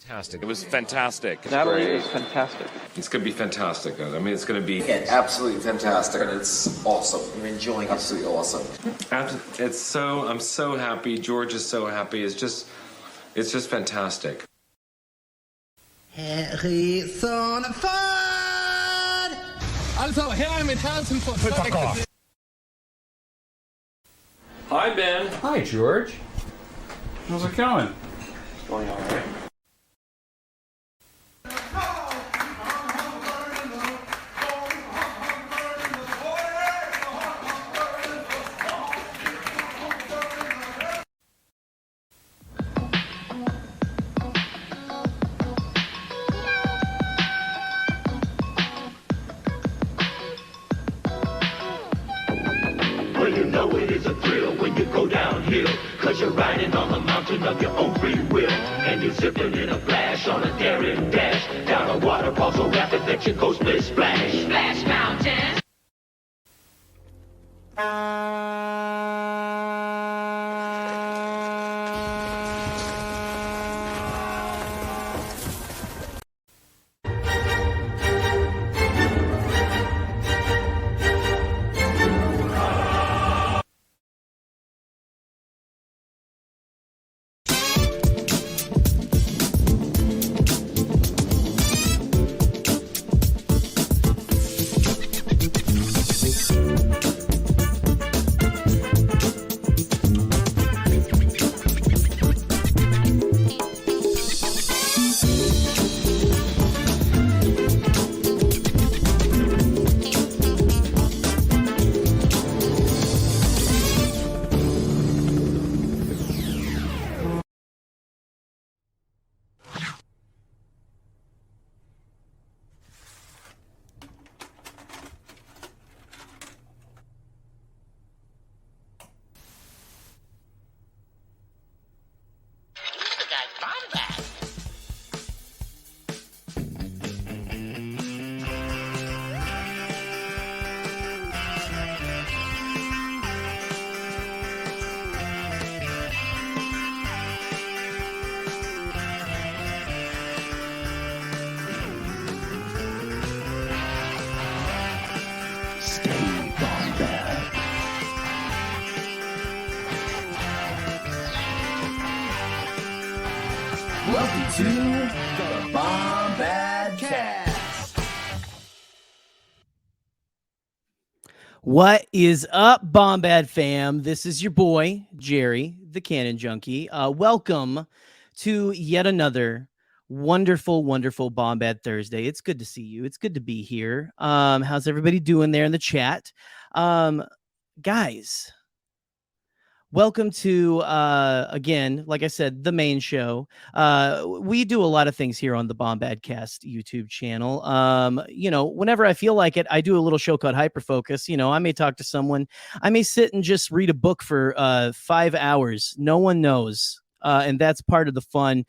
Fantastic. It was fantastic. Natalie is fantastic. It's going to be fantastic. I mean, it's going to be... Yeah, absolutely fantastic. And it's awesome. I'm enjoying it. Absolutely awesome. It's so... I'm so happy. George is so happy. It's just fantastic. Harrison Ford! Also, her er mit Harrison Ford. Hi, Ben. Hi, George. How's it going? It's going all right. You know it is a thrill when you go downhill, 'cause you're riding on the mountain of your own free will, and you're zipping in a flash on a daring dash down a waterfall so rapid that you go split splash. Splash Mountain. Welcome to the Bombadcast. What is up, Bombad fam? This is your boy, Jerry, the Canon Junkie. Welcome to yet another wonderful Bombad Thursday. It's good to see you. It's good to be here. How's everybody doing there in the chat? Guys, welcome to, again, like I said, the main show. We do a lot of things here on the Bombadcast YouTube channel. Whenever I feel like it, I do a little show called Hyperfocus. I may talk to someone. I may sit and just read a book for 5 hours. No one knows. And that's part of the fun.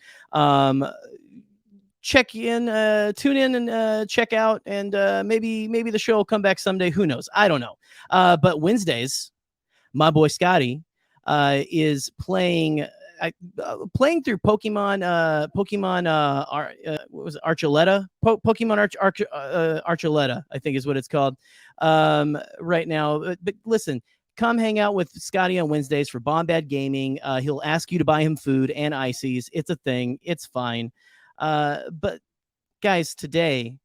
Check in, tune in and check out. And maybe the show will come back someday. Who knows? I don't know. But Wednesdays, my boy Scotty is playing through Pokemon. What was it, Archuleta? Pokemon Archuleta, I think is what it's called right now. But listen, come hang out with Scotty on Wednesdays for Bombad Gaming. He'll ask you to buy him food and ices. It's a thing. It's fine. But guys, today,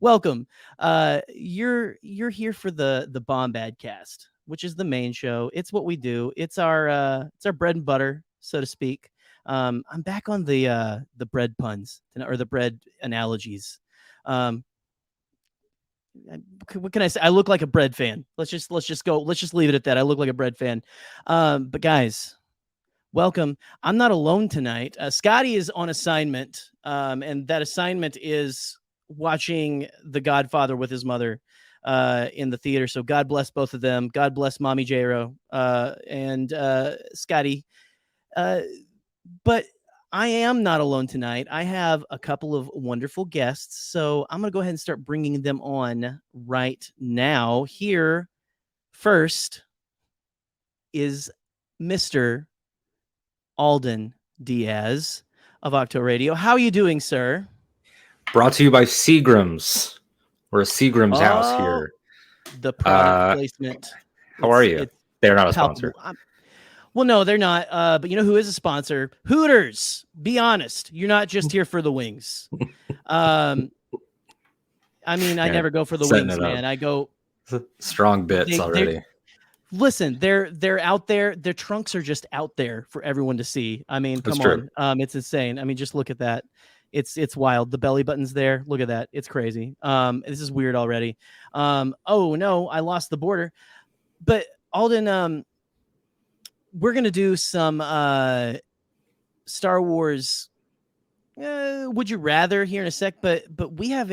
welcome. You're here for the Bombadcast, which is the main show. It's what we do. It's our bread and butter, so to speak. I'm back on the bread puns or the bread analogies. What can I say? I look like a bread fan. Let's just leave it at that. I look like a bread fan. But guys, welcome. I'm not alone tonight. Scotty is on assignment, and that assignment is watching The Godfather with his mother in the theater. So God bless both of them. God bless Mommy J-Ro and Scotty. But I am not alone tonight. I have a couple of wonderful guests, so I'm going to go ahead and start bringing them on right now. Here first is Mr. Alden Diaz of Octo Radio. How are you doing, sir? Brought to you by Seagram's. We're a Seagram's house here. The product placement. How are you? They're not a sponsor. Well, no, they're not. But you know who is a sponsor? Hooters. Be honest. You're not just here for the wings. I never go for the wings, man. I go strong bits already. Listen, they're out there. Their trunks are just out there for everyone to see. I mean, come on. It's insane. I mean, just look at that. It's wild. The belly button's there. Look at that. It's crazy. This is weird already. Oh no, I lost the border. But Alden, we're gonna do some Star Wars. Would you rather here in a sec? But we have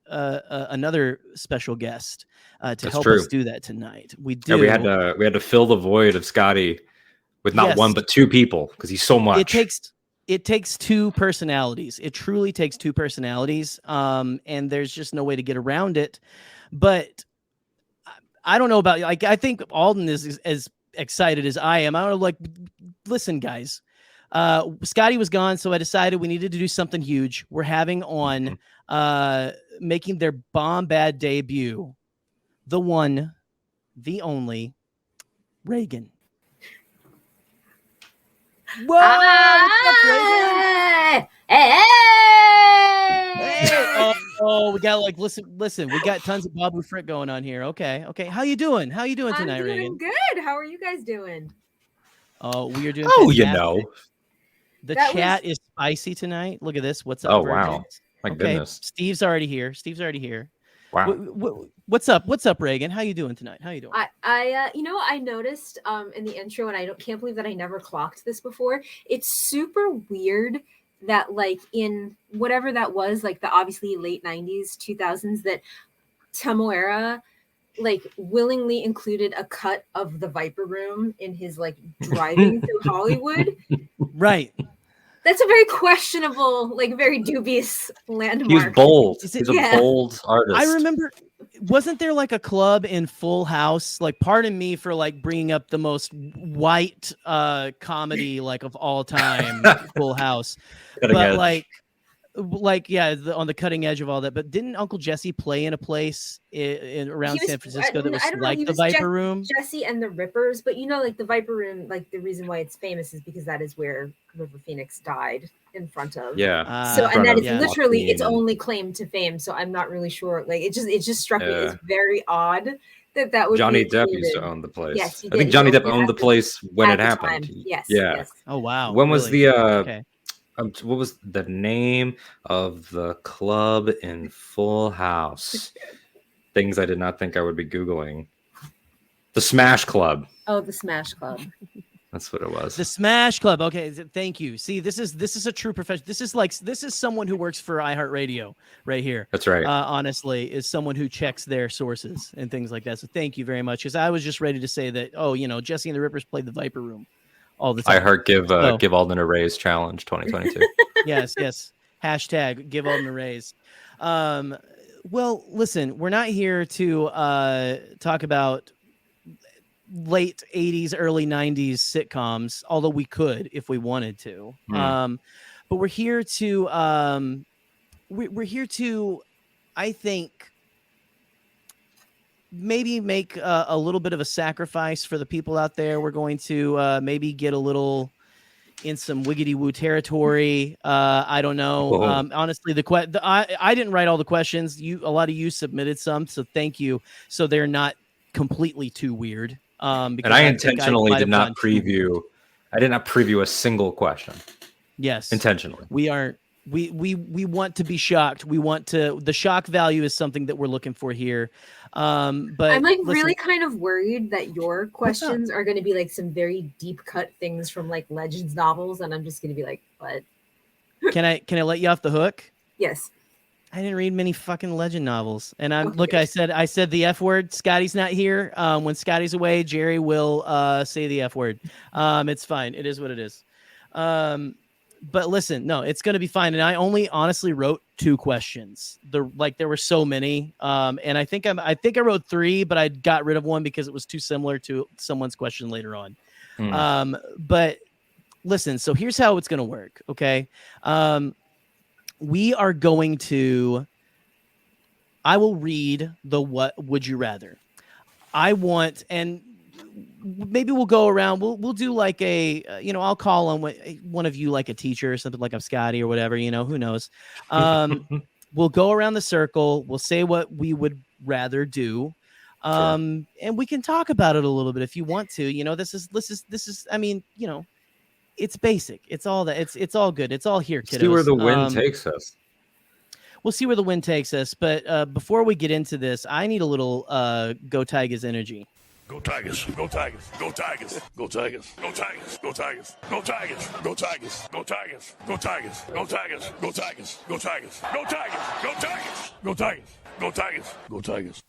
another special guest to help us do that tonight. We do. Yeah, we had to fill the void of Scotty with not one but two people because he's so much. It takes two personalities. It truly takes two personalities. And there's just no way to get around it. But I don't know about like I think Alden is as excited as I am. I don't know, like, listen, guys. Scotty was gone, so I decided we needed to do something huge. We're having on making their Bombad debut, the one, the only, Reagan. Whoa! Hi! Hey! Oh, we got listen, we got tons of Babu Frick going on here. Okay. How you doing? How you doing tonight, Reagan? I'm doing good. How are you guys doing? Oh, we are doing fantastic. The chat is spicy tonight. Look at this. What's up? Oh, wow. My goodness. Steve's already here. Wow. What's up? What's up, Reagan? How you doing tonight? How you doing? I noticed in the intro, and can't believe that I never clocked this before. It's super weird that like in whatever that was, like the obviously late 90s, 2000s, that Tamuera like willingly included a cut of the Viper Room in his like driving through Hollywood. Right. That's a very questionable, like very dubious landmark. He's bold. He's a bold artist. I remember, wasn't there like a club in Full House? Like, pardon me for like bringing up the most white comedy like of all time, Full House. But on the cutting edge of all that. But didn't Uncle Jesse play in a place around San Francisco that was like the Viper Room? Jesse and the Rippers, but like the Viper Room, like the reason why it's famous is because that is where River Phoenix died in front of. Yeah. So and that is literally its only claim to fame. So I'm not really sure. Like it just struck me as very odd that would Johnny be Depp used to own the place. Yes, I think Johnny Depp owned the place when it happened. Yes. Yeah. Yes. Oh wow. When was the what was the name of the club in Full House? Things I did not think I would be Googling. The Smash Club. Oh, the Smash Club. That's what it was. The Smash Club. Okay, thank you. See, this is a true professional. This is someone who works for iHeartRadio right here. That's right. Honestly, is someone who checks their sources and things like that. So thank you very much. Because I was just ready to say that. Oh, Jesse and the Rippers played the Viper Room all the time. iHeart give Alden a raise challenge 2022. Yes. Hashtag give Alden a raise. Well, listen, we're not here to talk about late 80s, early 90s sitcoms, although we could if we wanted to. But we're here to we're here to, I think, maybe make a little bit of a sacrifice for the people out there. We're going to maybe get a little in some wiggity woo territory. I don't know. Honestly, I didn't write all the questions. A lot of you submitted some, so thank you. So they're not completely too weird. And I intentionally did not preview. I did not preview a single question. Yes, intentionally. We want to be shocked. The shock value is something that we're looking for here. But I'm like really kind of worried that your questions are going to be like some very deep cut things from like Legends novels, and I'm just going to be like, what? Can I let you off the hook? Yes. I didn't read many fucking Legend novels, and I said the F word. Scotty's not here. When Scotty's away, Gerry will say the F word. It's fine. It is what it is. But listen, no, it's going to be fine. And I only honestly wrote 2 questions. There were so many. And I think I wrote 3, but I got rid of one because it was too similar to someone's question later on. But listen. So here's how it's gonna work. Okay, we are going to. I will read the what would you rather. I want, and maybe we'll go around. We'll do like a, I'll call on one of you like a teacher or something, like I'm Scotty or whatever. Who knows? We'll go around the circle. We'll say what we would rather do, and we can talk about it a little bit if you want to. This is. I mean, it's basic. It's all that. It's all good. It's all here, kiddos. See where the wind takes us. We'll see where the wind takes us. But before we get into this, I need a little Go Tigers energy. Go Tigers, go Tigers, go Tigers, go Tigers, go Tigers, go Tigers, go Tigers, go Tigers, go Tigers, go Tigers, go Tigers, go Tigers, go Tigers, go Tigers, go Tigers, go Tigers, go Tigers, go Tigers.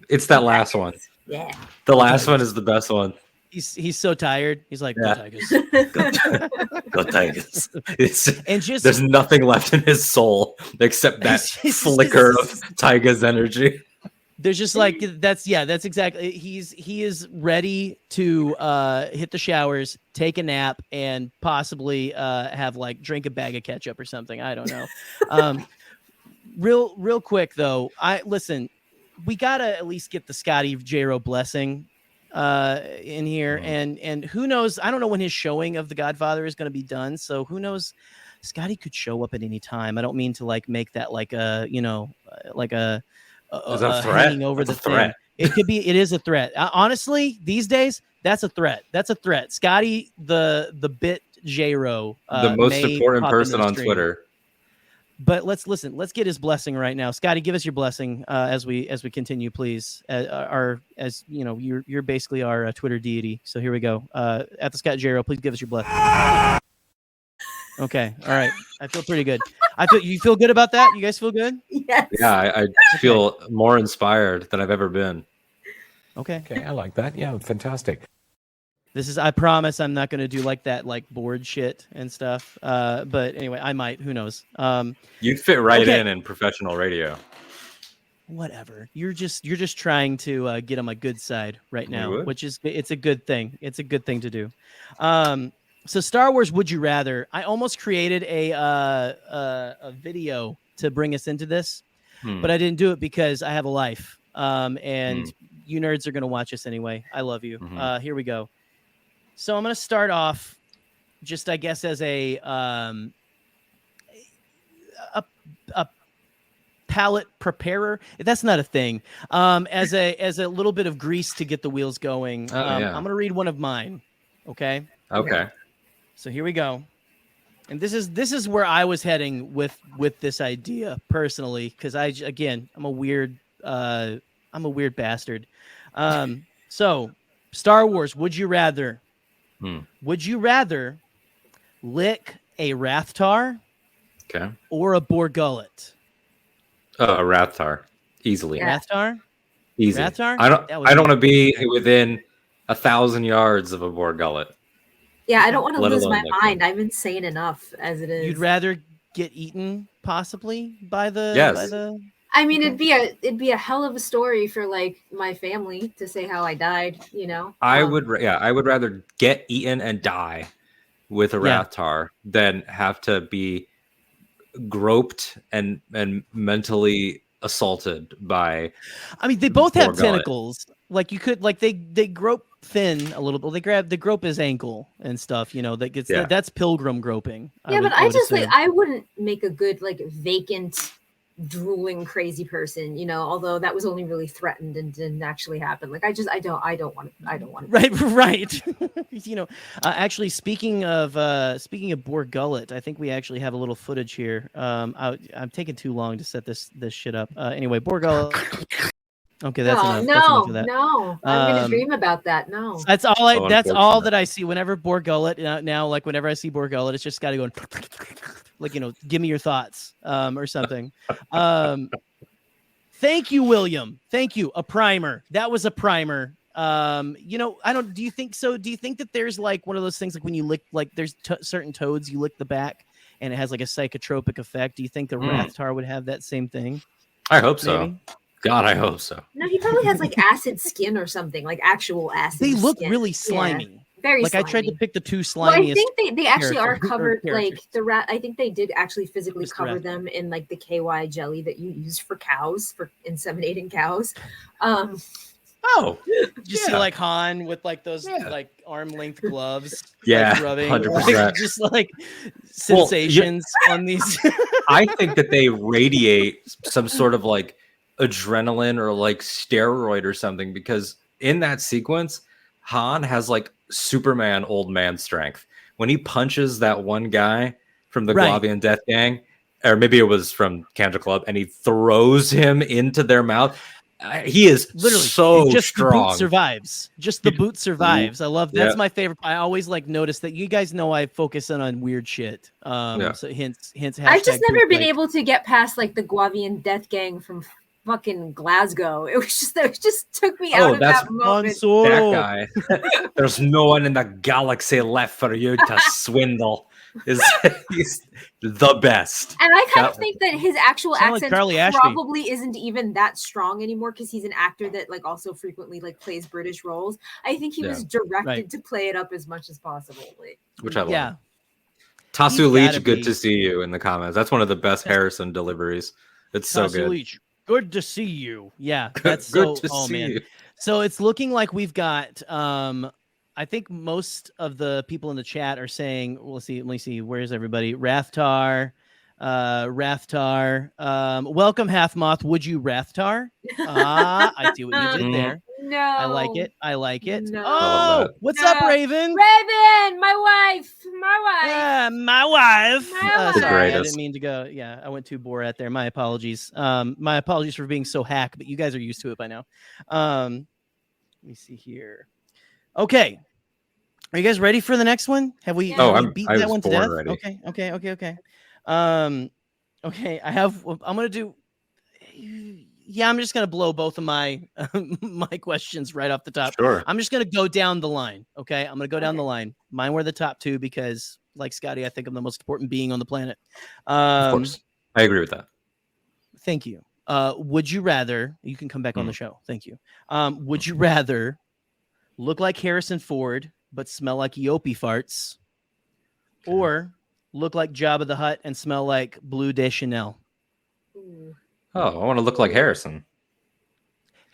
It's that last one. Yeah. The last one is the best one. He's so tired. He's like, yeah. Go Tigers. Go Tigers. And just there's nothing left in his soul except that flicker of Tyga's energy. There's just like that's exactly. He is ready to hit the showers, take a nap, and possibly have like drink a bag of ketchup or something. I don't know. Real quick though, listen. We gotta at least get the Scotty J-Ro blessing in here, and who knows? I don't know when his showing of The Godfather is going to be done, so who knows? Scotty could show up at any time. I don't mean to like make that like a like a threat. Hanging over that's the a threat. It could be. It is a threat. Honestly, these days, that's a threat. That's a threat. Scotty, the bit J-Ro, the most important person on Twitter. But let's listen. Let's get his blessing right now. Scotty, give us your blessing as we continue, please. You're basically our Twitter deity. So here we go. At the Scott J-Ro, please give us your blessing. Okay. All right. I feel pretty good. You feel good about that? You guys feel good? Yes. Yeah, I feel more inspired than I've ever been. Okay. Okay, I like that. Yeah, fantastic. I promise I'm not going to do like that, like board shit and stuff. But anyway, I might, who knows? You'd fit right in professional radio. Whatever. You're just trying to get on my good side right now, which is, it's a good thing. It's a good thing to do. So Star Wars, Would You Rather? I almost created a video to bring us into this, but I didn't do it because I have a life. And you nerds are going to watch us anyway. I love you. Here we go. So I'm going to start off just, I guess, as a palette preparer. That's not a thing. As a little bit of grease to get the wheels going. I'm going to read one of mine. Okay. Okay. So here we go. And this is where I was heading with this idea personally, because I'm a weird bastard. So Star Wars, would you rather? Would you rather lick a Rathtar or a Borgullet? A Rathtar. Easily. Rathtar? Easy. Rathtar? I don't want to be within 1,000 yards of a Borgullet. Yeah, I don't want to lose my mind. I'm insane enough as it is. You'd rather get eaten possibly by the I mean, it'd be a hell of a story for like my family to say how I died, I would rather get eaten and die with a Rathtar than have to be groped and mentally assaulted by. I mean, they both have tentacles. Like you could, like they grope Finn a little bit. They grope his ankle and stuff. That's pilgrim groping. Yeah, but I wouldn't make a good like vacant, drooling crazy person. Although that was only really threatened and didn't actually happen. Like I don't want it. Right. Actually, speaking of Borgullet, I think we actually have a little footage here. I'm taking too long to set this shit up. Anyway, Borgullet. Okay, that's enough. That's enough of that. No, I'm gonna dream about that. No, that's all. That's all that I see whenever Borgullet. Now, like whenever I see Borgullet, it's just got to go like give me your thoughts, or something. Thank you, William. Thank you. A primer. That was a primer. I don't. Do you think so? Do you think that there's like one of those things like when you lick like there's certain toads you lick the back and it has like a psychotropic effect? Do you think the Rathtar would have that same thing? I hope so. God, I hope so. No, he probably has like acid skin or something, like actual acid. They look skin. really slimy. Very like slimy. I tried to pick the two slimiest. Well, I think they actually are characters- covered. Like characters. the rat, I think they did actually physically Just the cover rat. them in like the KY jelly that you use for cows for inseminating cows. Oh, you see like Han with like those like arm length gloves, Yeah, like, rubbing 100%. like, just like sensations on these. I think that they radiate some sort of like adrenaline or like steroid or something, because in that sequence, Han has like Superman old man strength. When he punches that one guy from the Right. Guavian Death Gang, or maybe it was from Cantor Club, and he throws him into their mouth. He is Literally so just strong. The boot survives. Just the boot survives. I love that's Yeah. my favorite. I always like notice that you guys know I focus on weird shit. Yeah. So hence. I've just hashtag never poop been like- able to get past like the Guavian death gang from fucking Glasgow. It just took me out of that's that moment. That guy. There's no one in the galaxy left for you to swindle. He's the best. And I kind That- of think that his actual Sound like accent Charlie Ashby. probably isn't even that strong anymore because he's an actor that like also frequently like plays British roles. I think he was directed Right. to play it up as much as possible. Like, Which I love. Yeah. Tasu He's Leach, gotta good be- to see you in the comments. That's one of the best Harrison deliveries. It's so Tasu good. Leach, good to see you. Yeah, Good- that's good so. to Oh see man. you. So it's looking like we've got. I think most of the people in the chat are saying. We'll see. Let me see. Where's everybody? Rathtar. Welcome, Half Moth. Would you Rathtar? I see what you did there. no, I like it. I like it. No. Oh, what's up, No. Raven? Raven, my wife. My wife. My Sorry, I greatest. didn't mean to go. Yeah, I went too Borat there. My apologies. My apologies for being so hack, but you guys are used to it by now. Let me see here. Okay. Are you guys ready for the next one? Have we, Oh, have we I beat was that one to born death? ready. Okay. Okay. I'm gonna do. Yeah, I'm just gonna blow both of my my questions right off the top. Sure. I'm just gonna go down the line. Okay, I'm gonna go down the line. Mine were the top two because, like Scotty, I think I'm the most important being on the planet. Of course. I agree with that. Thank you. Would you rather? You can come back on the show. Thank you. Would you rather look like Harrison Ford but smell like Eopie farts, or look like Jabba the Hutt and smell like Bleu de Chanel? Oh, I want to look like Harrison.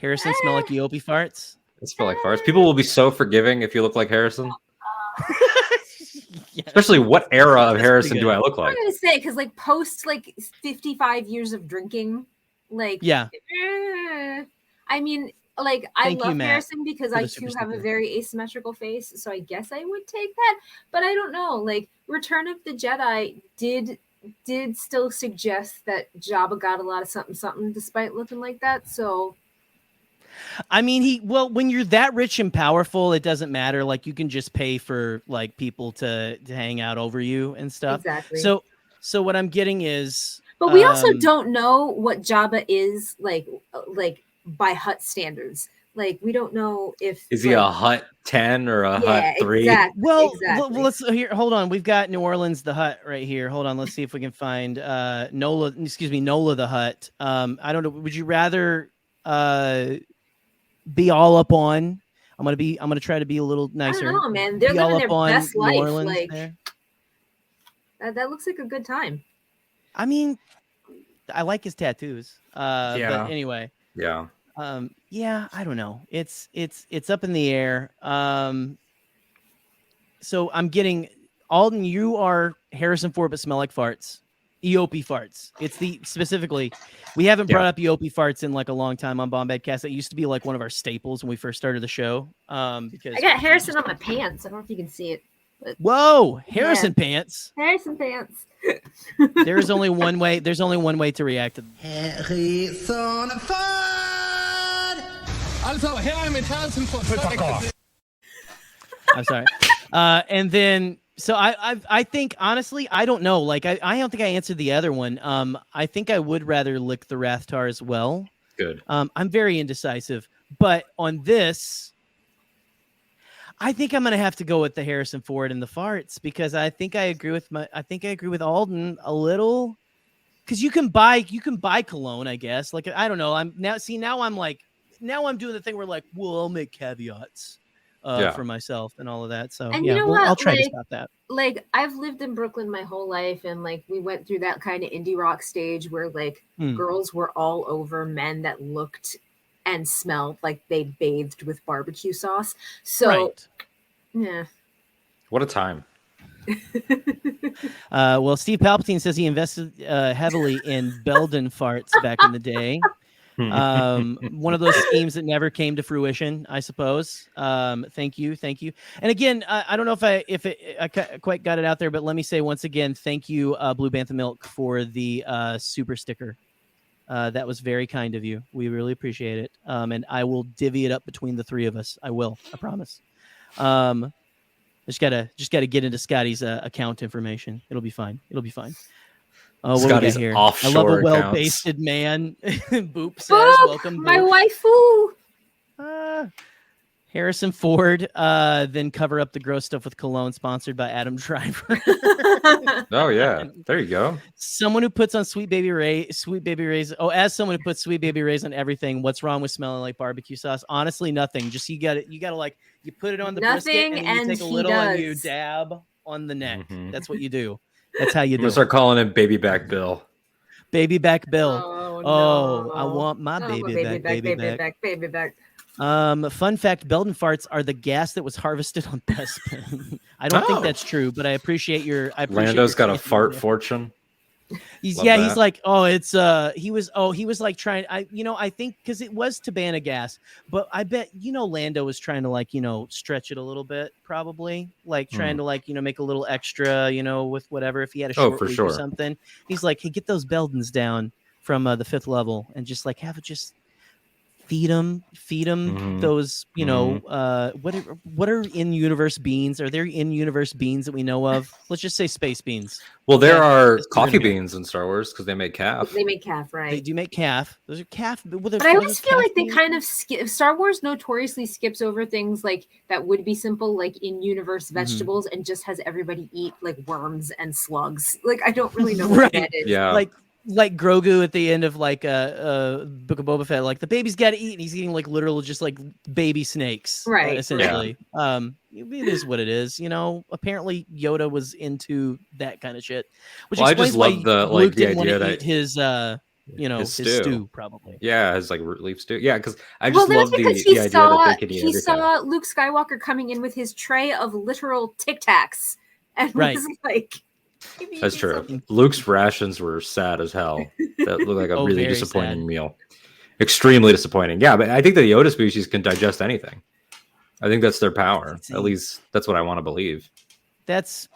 Harrison smell like Eopie farts? I smell like farts. People will be so forgiving if you look like Harrison. Especially what era of Harrison pretty do good. I look I'm like? gonna say because like post like 55 years of drinking, like Yeah. I mean, like I Thank you, love Matt, Harrison because for I the too super have a sticker. very asymmetrical face, so I guess I would take that. But I don't know. Like Return of the Jedi did still suggest that Jabba got a lot of something despite looking like that. So I mean, when you're that rich and powerful, it doesn't matter. Like you can just pay for like people to hang out over you and stuff. Exactly. So what I'm getting is, but we also don't know what Jabba is like by Hutt standards. Like we don't know if Is he a Hut 10 or a Hut 3? Exactly. well, exactly. let's here. Hold on, we've got New Orleans the Hut right here. Hold on, let's see if we can find Nola the Hut. I don't know. Would you rather be all up on? I'm gonna try to be a little nicer. I don't know, man. They're Be all living up their on best New life. Orleans Like there. that looks like a good time. I mean, I like his tattoos. But anyway. Yeah. Yeah, I don't know. It's up in the air. So I'm getting Alden, you are Harrison Ford but smell like farts. Eopie farts. It's specifically we haven't brought up Eopie farts in like a long time on Bombadcast. It used to be like one of our staples when we first started the show. Because I got Harrison on my pants. I don't know if you can see it. But whoa, Harrison pants. Harrison pants. There's only one way to react to them. Harrison Ford! Also, here I'm in Harrison Ford. Fuck off. I'm sorry. And then, so I think, honestly, I don't know. Like, I don't think I answered the other one. I think I would rather lick the Rathtar as well. Good. I'm very indecisive. But on this, I think I'm going to have to go with the Harrison Ford and the farts because I think I agree with Alden a little. Because you can buy cologne, I guess. Like, I don't know. Now I'm doing the thing where like, well, I'll make caveats. for myself and all of that. So And yeah, you know what? I'll try to stop that. Like I've lived in Brooklyn my whole life, and like we went through that kind of indie rock stage where like girls were all over men that looked and smelled like they bathed with barbecue sauce. So yeah. What a time. Well, Steve Palpatine says he invested heavily in Belden farts back in the day. One of those schemes that never came to fruition, I suppose. Thank you. And again, I don't know if I quite got it out there, but let me say once again, thank you, Blue Bantha Milk, for the super sticker. That was very kind of you. We really appreciate it. And I will divvy it up between the three of us. I will. I promise. Just gotta get into Scotty's account information. It'll be fine. Oh, Scotty's here. offshore I love a accounts. well-basted man. Boop says, Boop, welcome. my Boop. waifu. Harrison Ford, then cover up the gross stuff with cologne, sponsored by Adam Driver. Oh yeah, there you go. Someone who puts on Sweet Baby Ray's. Oh, as someone who puts Sweet Baby Ray's on everything, what's wrong with smelling like barbecue sauce? Honestly, nothing. Just you gotta like you put it on the brisket and then you take a little and you dab on the neck. That's what you do. That's how you I'm do gonna it. start calling him Baby Back Bill. Baby Back Bill. Oh, no. I want my baby back. Fun fact: Belden farts are the gas that was harvested on Bespin. I don't think that's true, but I appreciate your. Lando's got a fart fortune. He's Love that. he's like, he was like trying. I think because it was Tabana gas, but I bet Lando was trying to like stretch it a little bit, probably like trying to like make a little extra, with whatever if he had a short week or something. He's like, hey, get those Beldens down from the 5th level and just like have it just. Feed them those, what are in-universe beans? Are there in-universe beans that we know of? Let's just say space beans. Well, there are coffee beans in Star Wars because they make calf. They make calf, right? They do make calf. Those are calf. But I always feel like they kind of skip. Star Wars notoriously skips over things like that would be simple, like in-universe vegetables, and just has everybody eat like worms and slugs. Like I don't really know what that is. Yeah. Like Grogu at the end of like Book of Boba Fett, like the baby's got to eat, and he's eating like literal just like baby snakes, right? Essentially, it is what it is. Apparently Yoda was into that kind of shit. Which I just love Luke the didn't idea want to that eat his stew, probably. Yeah, his like root leaf stew. Yeah, because I just love the idea that they could eat he saw Luke Skywalker coming in with his tray of literal Tic Tacs, and was like. That's true. Luke's rations were sad as hell. That looked like a really disappointing meal. Extremely disappointing. Yeah, but I think the Yoda species can digest anything. I think that's their power. At least that's what I want to believe. That's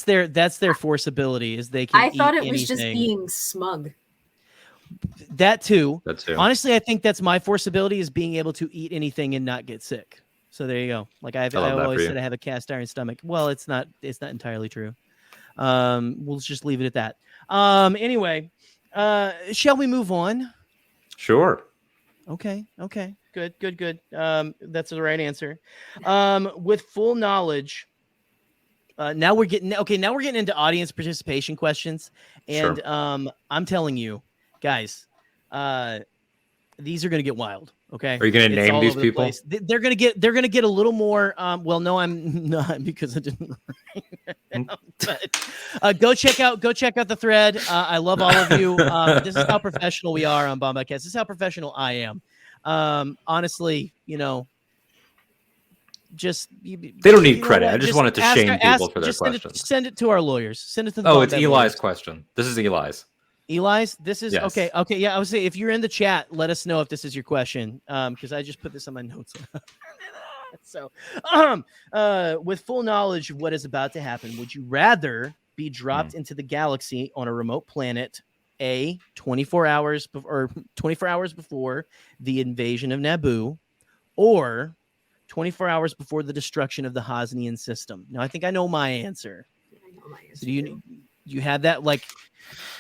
their force ability is they can. I thought it eat was just anything. being smug. That too. That too. Honestly, I think that's my force ability is being able to eat anything and not get sick. So there you go. Like I always said, I have a cast iron stomach. Well, it's not entirely true. We'll just leave it at that. Anyway, shall we move on? Sure. Okay. Good. That's the right answer. With full knowledge, now we're getting into audience participation questions, and sure. I'm telling you, guys, these are going to get wild. Okay. Are you going to name these people? They're going to get a little more. Well, no, I'm not because I didn't. But go check out the thread. I love all of you. This is how professional we are on Bombadcast. This is how professional I am. Honestly, just they don't need credit. I just wanted to shame people for their questions. Send it to our lawyers. Send it to the. Oh, it's Eli's question. This is Eli's. Eli's, this is yes. Okay. Yeah, I would say if you're in the chat, let us know if this is your question. Because I just put this on my notes. So, with full knowledge of what is about to happen, would you rather be dropped into the galaxy on a remote planet, 24 hours before the invasion of Naboo, or 24 hours before the destruction of the Hosnian system? Now, I think I know my answer. So do you have that like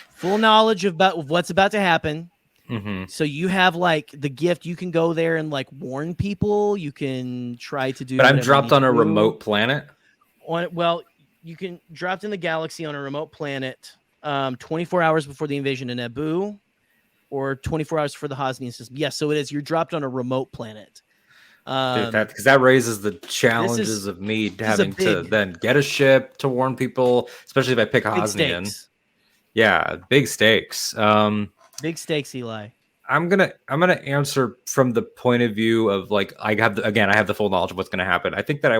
full knowledge about what's about to happen? Mm-hmm. So you have like the gift. You can go there and like warn people. You can try to do. But I'm dropped on a remote planet. You can dropped in the galaxy on a remote planet, 24 hours before the invasion of Naboo, or 24 hours for the Hosnian system. Yes, so it is. You're dropped on a remote planet. Because that raises the challenges of me having to then get a ship to warn people, especially if I pick Hosnian. Yeah, big stakes. Big stakes, Eli. I'm gonna answer from the point of view of like I have the full knowledge of what's gonna happen. I think that I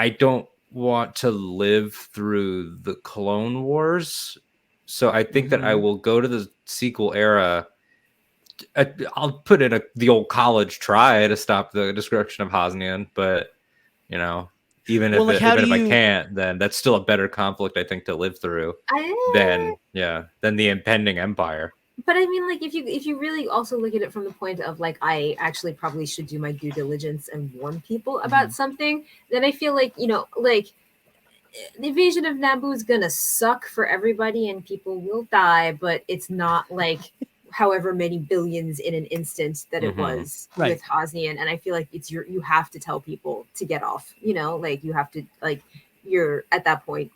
don't want to live through the Clone Wars, so I think that I will go to the sequel era. I'll put in the old college try to stop the destruction of Hosnian, but even if I can't, then that's still a better conflict I think to live through than the impending empire. But I mean, like, if you really also look at it from the point of like, I actually probably should do my due diligence and warn people about something, then I feel like like the invasion of Naboo is gonna suck for everybody and people will die, but it's not like however many billions in an instant that it was with Hosnian. And I feel like you have to tell people to get off, like you have to, like, you're at that point,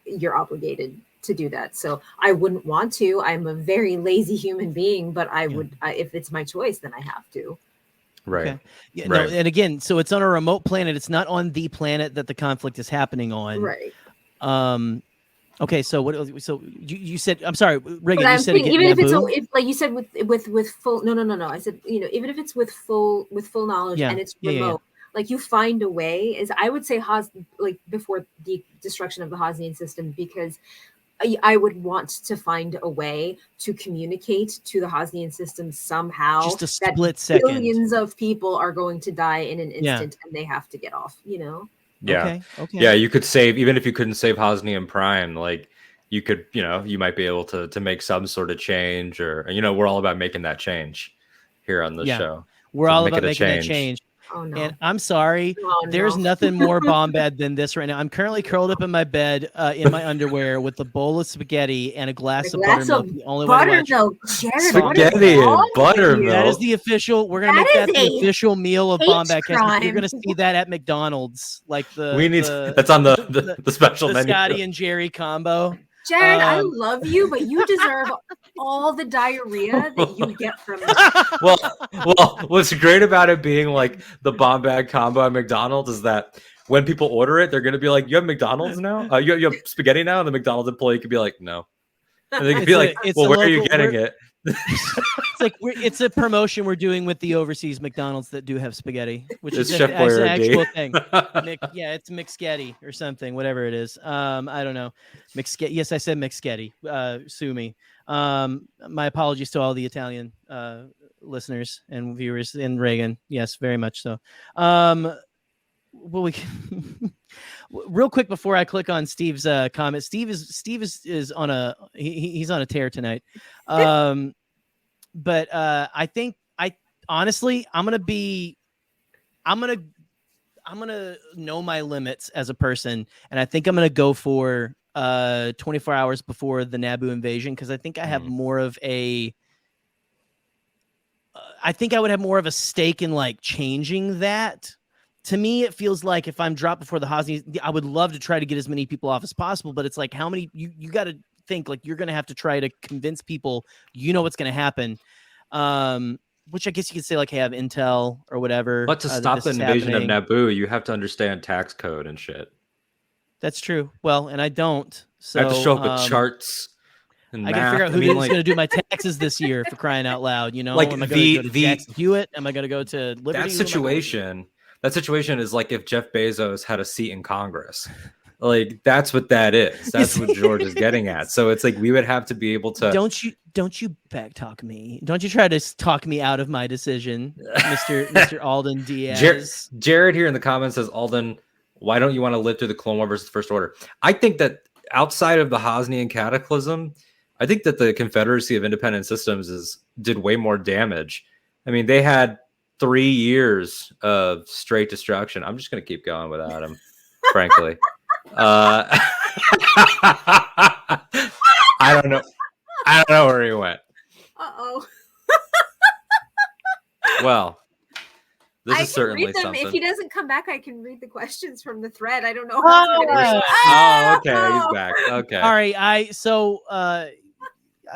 you're obligated to do that. So I wouldn't want to. I'm a very lazy human being, but I would, if it's my choice, then I have to. Right. Okay. Yeah. Right. No, and again, so it's on a remote planet. It's not on the planet that the conflict is happening on. Right. Okay, so so you said, I'm sorry, Reagan, you said even if it's like you said with full no. I said, even if it's with full knowledge and it's remote, like you find a way. Is I would say like before the destruction of the Hosnian system, because I would want to find a way to communicate to the Hosnian system somehow. Just a split second. Billions of people are going to die in an instant, and they have to get off. Yeah. Okay. Yeah, you could save, even if you couldn't save Hosnian Prime, like you could, you might be able to make some sort of change, or we're all about making that change here on the show. We're all about making that change. Oh, no. And I'm sorry, there's nothing more Bombad than this right now. I'm currently curled up in my bed in my underwear with a bowl of spaghetti and a glass of buttermilk. The only buttermilk. Spaghetti and buttermilk. That is the official. We're gonna make that the official meal of Bombadcast. You're gonna see that at McDonald's, like that's on the special menu. Scotty and Gerry combo. Jared, I love you, but you deserve all the diarrhea that you get from this. Well, what's great about it being like the Bombad combo at McDonald's is that when people order it, they're going to be like, "You have McDonald's now? You have spaghetti now?" And the McDonald's employee could be like, "No." And they could be like, "Well, where are you getting it?" It's like it's a promotion we're doing with the overseas McDonald's that do have spaghetti, which is an actual thing. It's McSketty or something, whatever it is. I don't know. McSketty. Yes, I said McSketty. Sue me. My apologies to all the Italian listeners and viewers in Reagan. Yes, very much so. Well, real quick before I click on Steve's comment. Steve is on he's on a tear tonight. But I think honestly I'm gonna know my limits as a person, and I think I'm gonna go for 24 hours before the Naboo invasion, because I think I have more of a I think I would have more of a stake in like changing that. To me, it feels like if I'm dropped before the Hosnians, I would love to try to get as many people off as possible, but it's like how many you got to think like you're going to have to try to convince people what's going to happen. Which I guess you could say like, hey, I have intel or whatever. But to stop the invasion of Naboo, you have to understand tax code and shit. That's true. Well, and I don't. So I have to show up with charts. I gotta figure out who's going to do my taxes this year, for crying out loud. Like am I going to go to Jackson Hewitt? Am I going to go to Liberty? That situation is like if Jeff Bezos had a seat in Congress. Like that's what that is. That's what George is getting at. So it's like we would have to be able to. Don't you back talk me? Don't you try to talk me out of my decision, Mr. Alden Diaz? Jared here in the comments says, Alden, why don't you want to live through the Clone War versus First Order? I think that outside of the Hosnian cataclysm, I think that the Confederacy of Independent Systems did way more damage. I mean, they had 3 years of straight destruction. I'm just going to keep going without him, frankly. I don't know where he went. Uh-oh. Well, this is certainly something. If he doesn't come back, I can read the questions from the thread. I don't know. Okay, he's back. Okay. All right.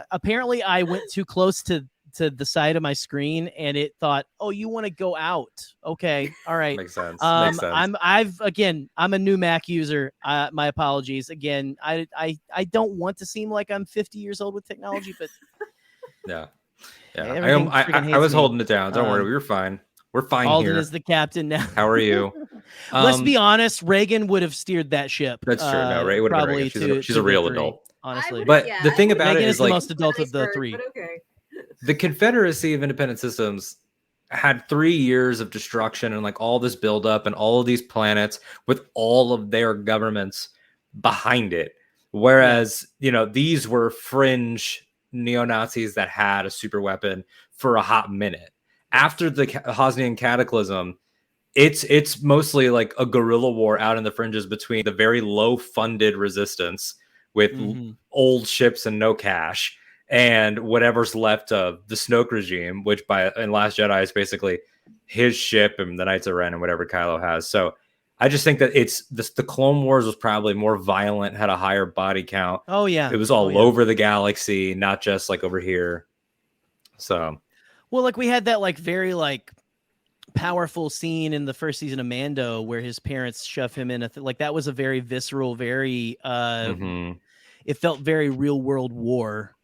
Apparently I went too close to to the side of my screen, and it thought, "Oh, you want to go out? Okay, all right, Makes sense. I'm a new Mac user. My apologies again. I don't want to seem like I'm 50 years old with technology, but yeah. I was holding it down. Don't worry, we were fine. We're fine Alden here. is the captain now. How are you? Let's be honest. Reagan would have steered that ship. That's true. No, Ray would have probably she's a real adult, honestly. But the thing about Reagan it is is the like most adult of the three. The Confederacy of Independent Systems had 3 years of destruction and like all this buildup and all of these planets with all of their governments behind it. Whereas, these were fringe neo-Nazis that had a super weapon for a hot minute. After the Hosnian Cataclysm, it's mostly like a guerrilla war out in the fringes between the very low-funded resistance with old ships and no cash, and whatever's left of the Snoke regime, which in Last Jedi is basically his ship and the Knights of Ren and whatever Kylo has. So I just think that the Clone Wars was probably more violent, had a higher body count. Oh yeah, it was all over the galaxy, not just like over here. So, well, like we had that like very like powerful scene in the first season of Mando where his parents shove him in like that was a very visceral, very it felt very real world war.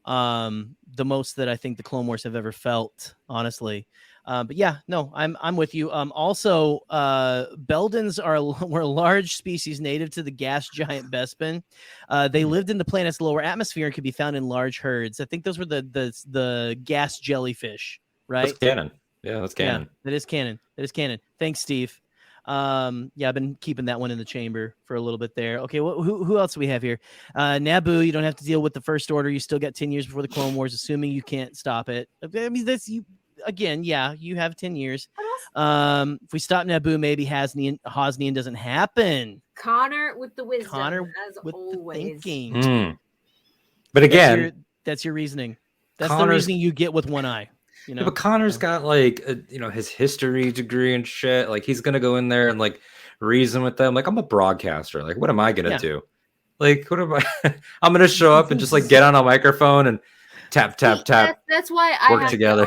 The most that I think the Clone Wars have ever felt, honestly. But yeah, no, I'm with you. Also, Beldans were a large species native to the gas giant Bespin. They lived in the planet's lower atmosphere and could be found in large herds. I think those were the gas jellyfish, right? That's canon. Yeah, that's canon. Yeah, that is canon. That is canon. Thanks, Steve. I've been keeping that one in the chamber for a little bit there. Okay, who else do we have here? Naboo, you don't have to deal with the First Order. You still got 10 years before the Clone Wars, assuming you can't stop it. I mean, that's you again. Yeah, you have 10 years. If we stop Naboo, maybe Hosnian doesn't happen. Connor with the wisdom, Connor as with always. the thinking. But again, that's your reasoning. That's the reasoning you get with one eye. Yeah, but Connor's got like his history degree and shit. Like he's gonna go in there and like reason with them. Like I'm a broadcaster. Like what am I gonna do? Like what am I? I'm gonna show up and just like get on a microphone and tap. That's why I work have together.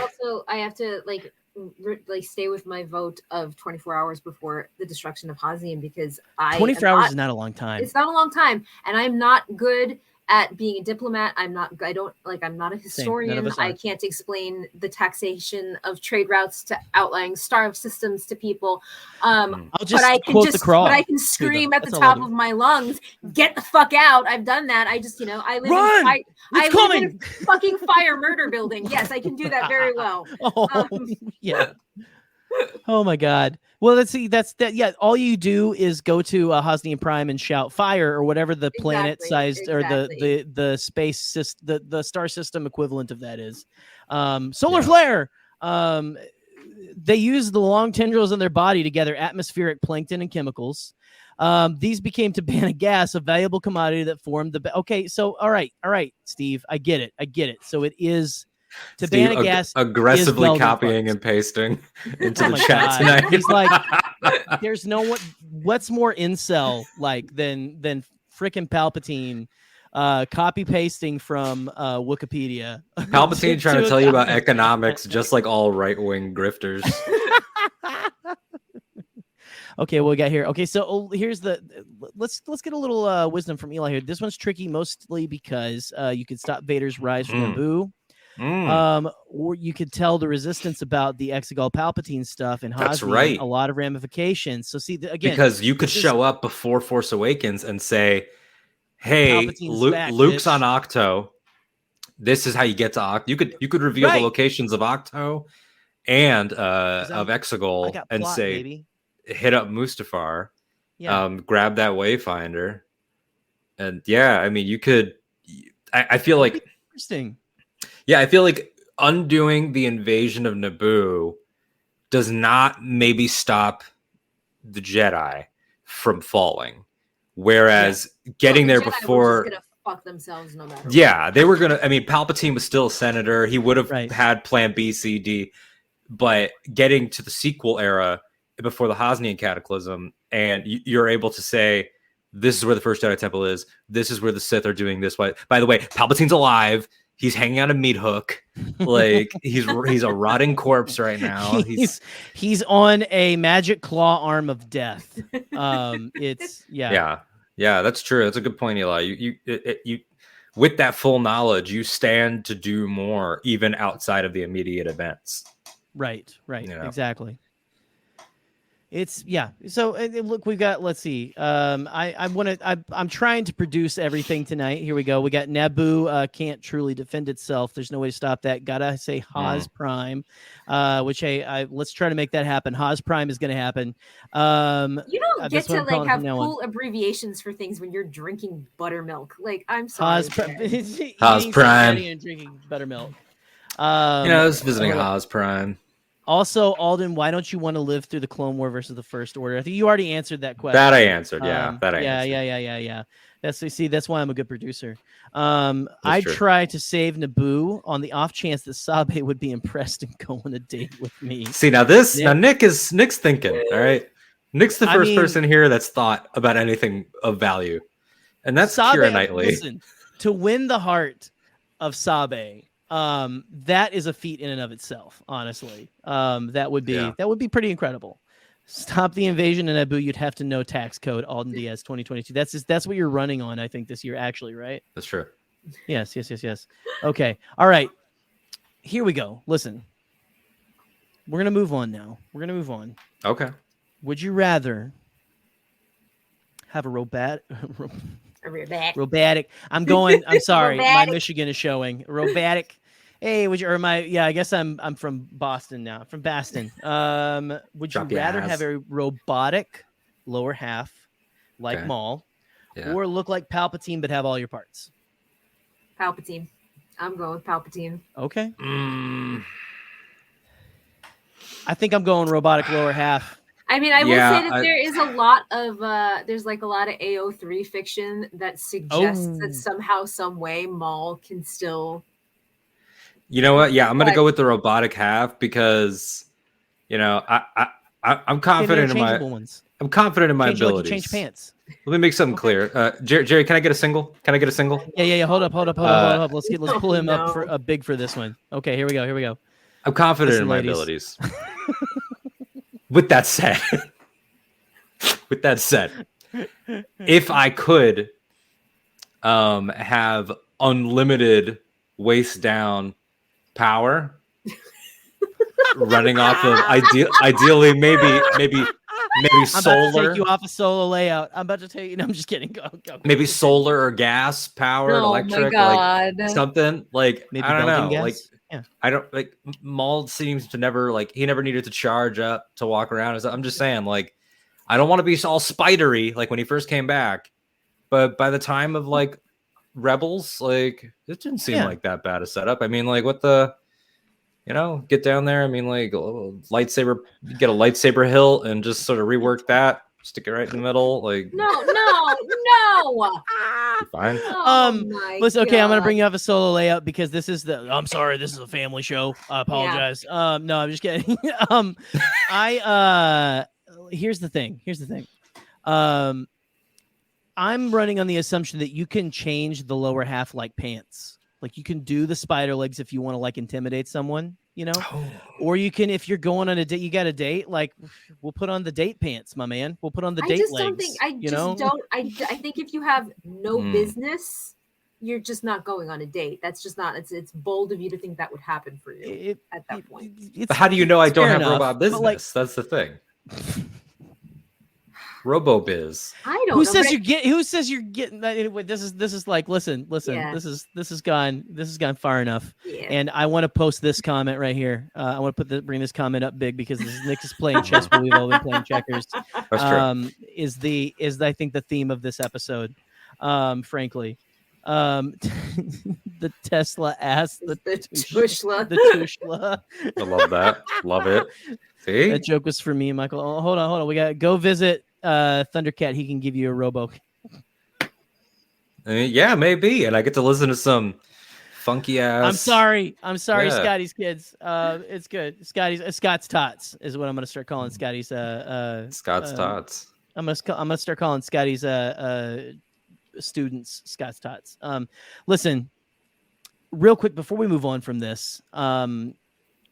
I have to like stay with my vote of 24 hours before the destruction of Hosnian because 24 hours is not a long time. It's not a long time, and I'm not good at being a diplomat. I'm not a historian. I can't explain the taxation of trade routes to outlying star systems to people. But I can scream at the top of my lungs, "Get the fuck out!" I've done that. I just, I live in a fucking fire murder building. Yes, I can do that very well. Yeah. Oh my God. Well, let's see. That's that. Yeah. All you do is go to Hosnian Prime and shout fire or whatever the planet-sized or the space system, the star system equivalent of that is. Solar flare. They use the long tendrils in their body to gather atmospheric plankton and chemicals. These became Tabana gas, a valuable commodity that formed the. Okay, so all right, Steve, I get it. So it is. Tabana gas aggressively copying and pasting into the chat tonight. He's like, there's what's more incel like than frickin' Palpatine copy pasting from Wikipedia. Palpatine trying to tell you about economics, just like all right wing grifters. Okay, what we got here? Okay, so here's let's get a little wisdom from Eli here. This one's tricky mostly because you could stop Vader's rise from Naboo. Or you could tell the resistance about the Exegol Palpatine stuff and that's right. A lot of ramifications. So see again, because you could show up before Force Awakens and say, "Hey, Luke's on Octo. This is how you get to Octo." You could reveal the locations of Octo and of Exegol and say, baby. Hit up Mustafar, grab that Wayfinder, and I mean you could. I feel like interesting. Yeah, I feel like undoing the invasion of Naboo does not maybe stop the Jedi from falling. Whereas getting there before... Were just gonna fuck themselves no matter what. They were going to... I mean, Palpatine was still a senator. He would have had plan B, C, D. But getting to the sequel era before the Hosnian Cataclysm, and you're able to say, this is where the first Jedi Temple is. This is where the Sith are doing this. By the way, Palpatine's alive. He's hanging on a meat hook. Like he's a rotting corpse right now. He's on a magic claw arm of death. It's yeah, that's true. That's a good point, Eli. You with that full knowledge, you stand to do more even outside of the immediate events. Right, exactly. It's So look, we've got. Let's see. I'm trying to produce everything tonight. Here we go. We got Naboo. Can't truly defend itself. There's no way to stop that. Gotta say Haas Prime, which let's try to make that happen. Haas Prime is going to happen. You don't get to like have cool abbreviations for things when you're drinking buttermilk. Like I'm sorry. Haas Prime and drinking buttermilk. I was visiting Haas Prime. Also, Alden, why don't you want to live through the Clone War versus the First Order? I think you already answered that question. That I answered, yeah. Yeah. That's why I'm a good producer. I try to save Naboo on the off chance that Sabe would be impressed and go on a date with me. See, now Nick's thinking, all right? Nick's the first person here that's thought about anything of value. And that's Keira Knightley. Listen, to win the heart of Sabe, that is a feat in and of itself, honestly. That would be pretty incredible. Stop the invasion in Naboo. You'd have to know tax code Alden Diaz 2022. That's what you're running on, I think, this year, actually, right? That's true. Yes. Okay. All right. Here we go. Listen. We're gonna move on now. Okay. Would you rather have a robotic? I'm sorry. My Michigan is showing. Robotic. Hey, I guess I'm from Boston now. From Boston. Would you rather have a robotic lower half like Maul or look like Palpatine but have all your parts? Palpatine. I'm going with Palpatine. Okay. I think I'm going robotic lower half. I mean, I will say that there is a lot of there's like a lot of AO3 fiction that suggests that somehow, some way, Maul can still. You know what? Yeah, I'm gonna go with the robotic half because, I'm confident in my ones. I'm confident in my abilities. Change pants. Let me make something clear. Jerry, can I get a single? Yeah. Hold up. Let's pull him up for a big for this one. Okay, here we go. I'm confident in my abilities. With that said, if I could have unlimited waist down power running off of ideally maybe solar. I'm about to take you off a solo layout. I'm about to tell you. No, I'm just kidding. Go. Maybe solar or gas powered, electric, like something like maybe I don't know, gas? like. Yeah. I don't like Maul seems to never he never needed to charge up to walk around. I'm just saying, like, I don't want to be all spidery like when he first came back, but by the time of like Rebels, like it didn't seem like that bad a setup. I mean, like what get down there. I mean, like lightsaber, get a lightsaber hilt and just sort of rework that, stick it right in the middle. Like no. Fine. Listen, okay, I'm gonna bring you off a solo layout because this is I'm sorry, this is a family show. I apologize. Yeah. No, I'm just kidding. Here's the thing. I'm running on the assumption that you can change the lower half like pants. Like you can do the spider legs if you want to like intimidate someone, or you can, if you're going on a date, you got a date, like we'll put on the date pants, my man. We'll put on the date legs. I think if you have no business, you're just not going on a date. That's just not, it's bold of you to think that would happen for you at that point. But how do you know I don't have robot business? That's the thing. RoboBiz. I don't know. Who says you're getting that? Anyway, this is like, listen. Yeah. This has gone far enough. Yeah. And I want to post this comment right here. I want to bring this comment up big because Nick is playing chess while we've all been playing checkers. That's true. Is I think the theme of this episode. Frankly. The Tesla ass, the Tushla. I love that. Love it. See? That joke was for me, Michael. Oh, hold on. We got to go visit Thundercat. He can give you a robo. Yeah, maybe. And I get to listen to some funky ass. I'm sorry, Scotty's kids. It's good. Scott's Tots is what I'm gonna start calling Scotty's. Scott's Tots. I'm gonna start calling Scotty's students Scott's Tots. Listen, real quick before we move on from this,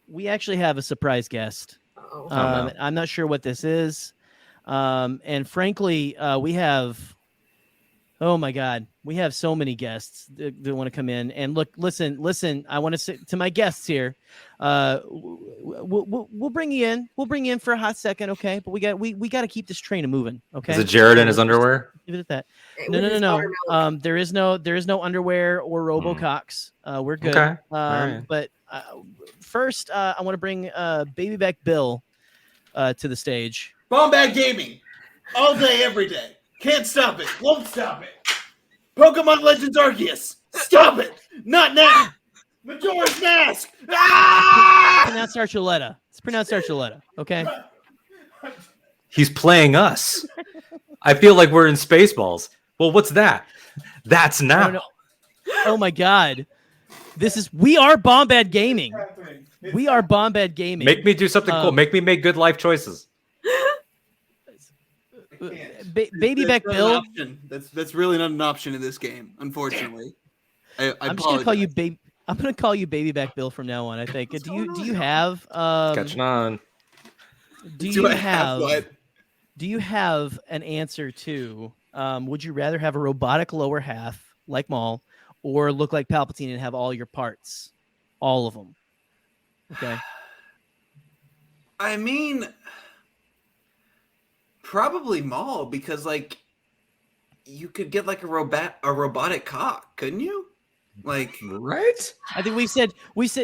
we actually have a surprise guest. I'm not sure what this is, and frankly, we have. Oh my God, we have so many guests that want to come in. And look, listen. I want to say to my guests here, we'll bring you in. We'll bring you in for a hot second, okay? But we got to keep this train moving, okay? Is it Jared in his underwear? Leave it at that. No. There is no underwear or robococks. We're good. Okay. Right. But first, I want to bring Baby Back Bill to the stage. Bombad Gaming, all day, every day. Can't stop it. Won't stop it. Pokemon Legends Arceus. Stop it. Not now. Majora's Mask. It's pronounced Archuleta. Okay. He's playing us. I feel like we're in Spaceballs. Well, what's that? That's now. No. Oh my God. We are Bombad Gaming. We are Bombad Gaming. Make me do something cool. Make me make good life choices. Baby Back Bill. That's really not an option in this game, unfortunately. I'm just gonna call you baby. I'm gonna call you Baby Back Bill from now on. I think. Do you have catching on? Do you have an answer to? Would you rather have a robotic lower half like Maul, or look like Palpatine and have all your parts, all of them? Okay. I mean, probably Maul, because like you could get like a robotic cock, couldn't you? Like, right? I think we said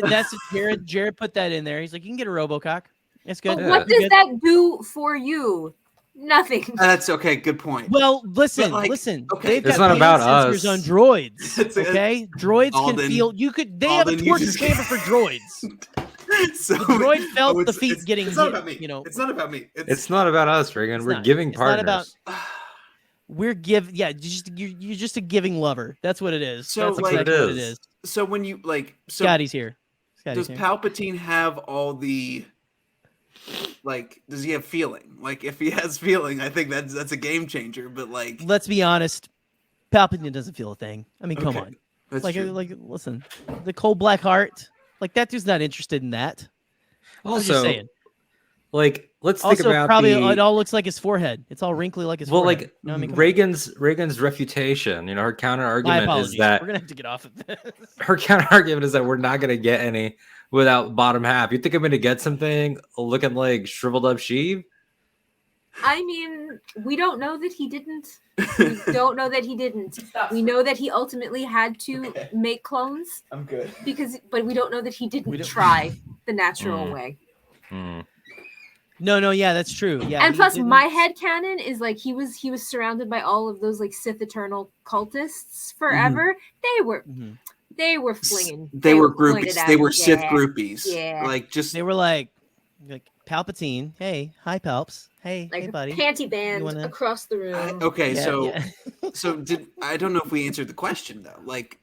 that's Jared put that in there. He's like, you can get a RoboCock. That's good. But what does that do for you? Nothing. That's okay. Good point. Well, listen. Okay. They've got about sensors us. on droids. Okay, droids can feel. They have a torture chamber for droids. So the droid felt the feet getting. It's not about me. You know, it's not about me. It's not about us, Reagan. We're giving partners. We're giving. Yeah, you're just a giving lover. That's what it is. So that's like, exactly what it is. So when you like, Scotty's here. Does Palpatine have all the? Like, does he have feeling? Like, if he has feeling, I think that's a game changer. But like, let's be honest, Palpatine doesn't feel a thing. I mean, come on. That's like, true. Listen, the cold black heart. Like, that dude's not interested in that. Also, just saying. Like, let's think about probably it all looks like his forehead. It's all wrinkly like his forehead. Like, you know what I mean? Reagan's refutation. You know, her counter argument is that we're gonna have to get off of this. Her counter argument is that we're not gonna get any without bottom half. You think I'm gonna get something looking like shriveled up Sheev? I mean, we don't know that he didn't. We don't know that he didn't. We know that he ultimately had to make clones. I'm good. But we don't know that he didn't try the natural way. No, yeah, that's true. Yeah, and plus, my headcanon is like he was surrounded by all of those like Sith Eternal cultists forever. They were flinging. They were groupies. They were Sith groupies. Yeah, like just they were like Palpatine. Hey, hi, Palps. Hey, like hey, buddy. Panty band across the room. So I don't know if we answered the question though. Like,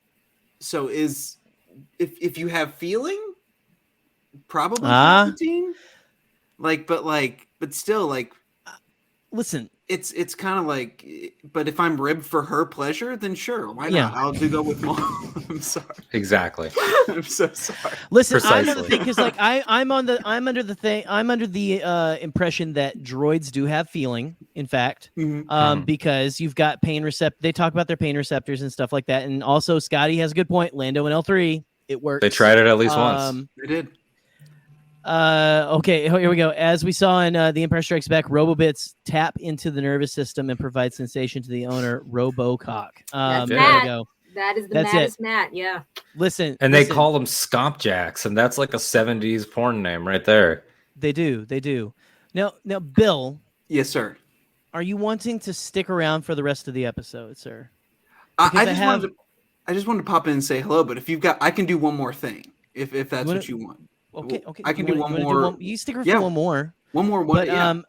so is if you have feeling, probably Palpatine. But still, like, listen, it's kind of like, but if I'm ribbed for her pleasure, then sure, why not? I'll go with Mom. I'm sorry. Exactly. I'm so sorry. Listen, I'm under the thing because like I'm under the impression that droids do have feeling. In fact, because you've got pain receptor. They talk about their pain receptors and stuff like that, and also Scotty has a good point. Lando and L3, it works. They tried it at least once. They did. Okay, here we go. As we saw in The Empire Strikes Back, Robobits tap into the nervous system and provide sensation to the owner, Robocock. That's there Matt. we go. That is the That's maddest Matt, yeah. Listen. They call them Scomp Jacks, and that's like a 70s porn name right there. They do. Now, Bill. Yes, sir. Are you wanting to stick around for the rest of the episode, sir? I just wanted to pop in and say hello, but if you've got, I can do one more thing, if that's what you want. Okay. I can do one more. You stick around for one more. One more. But I'm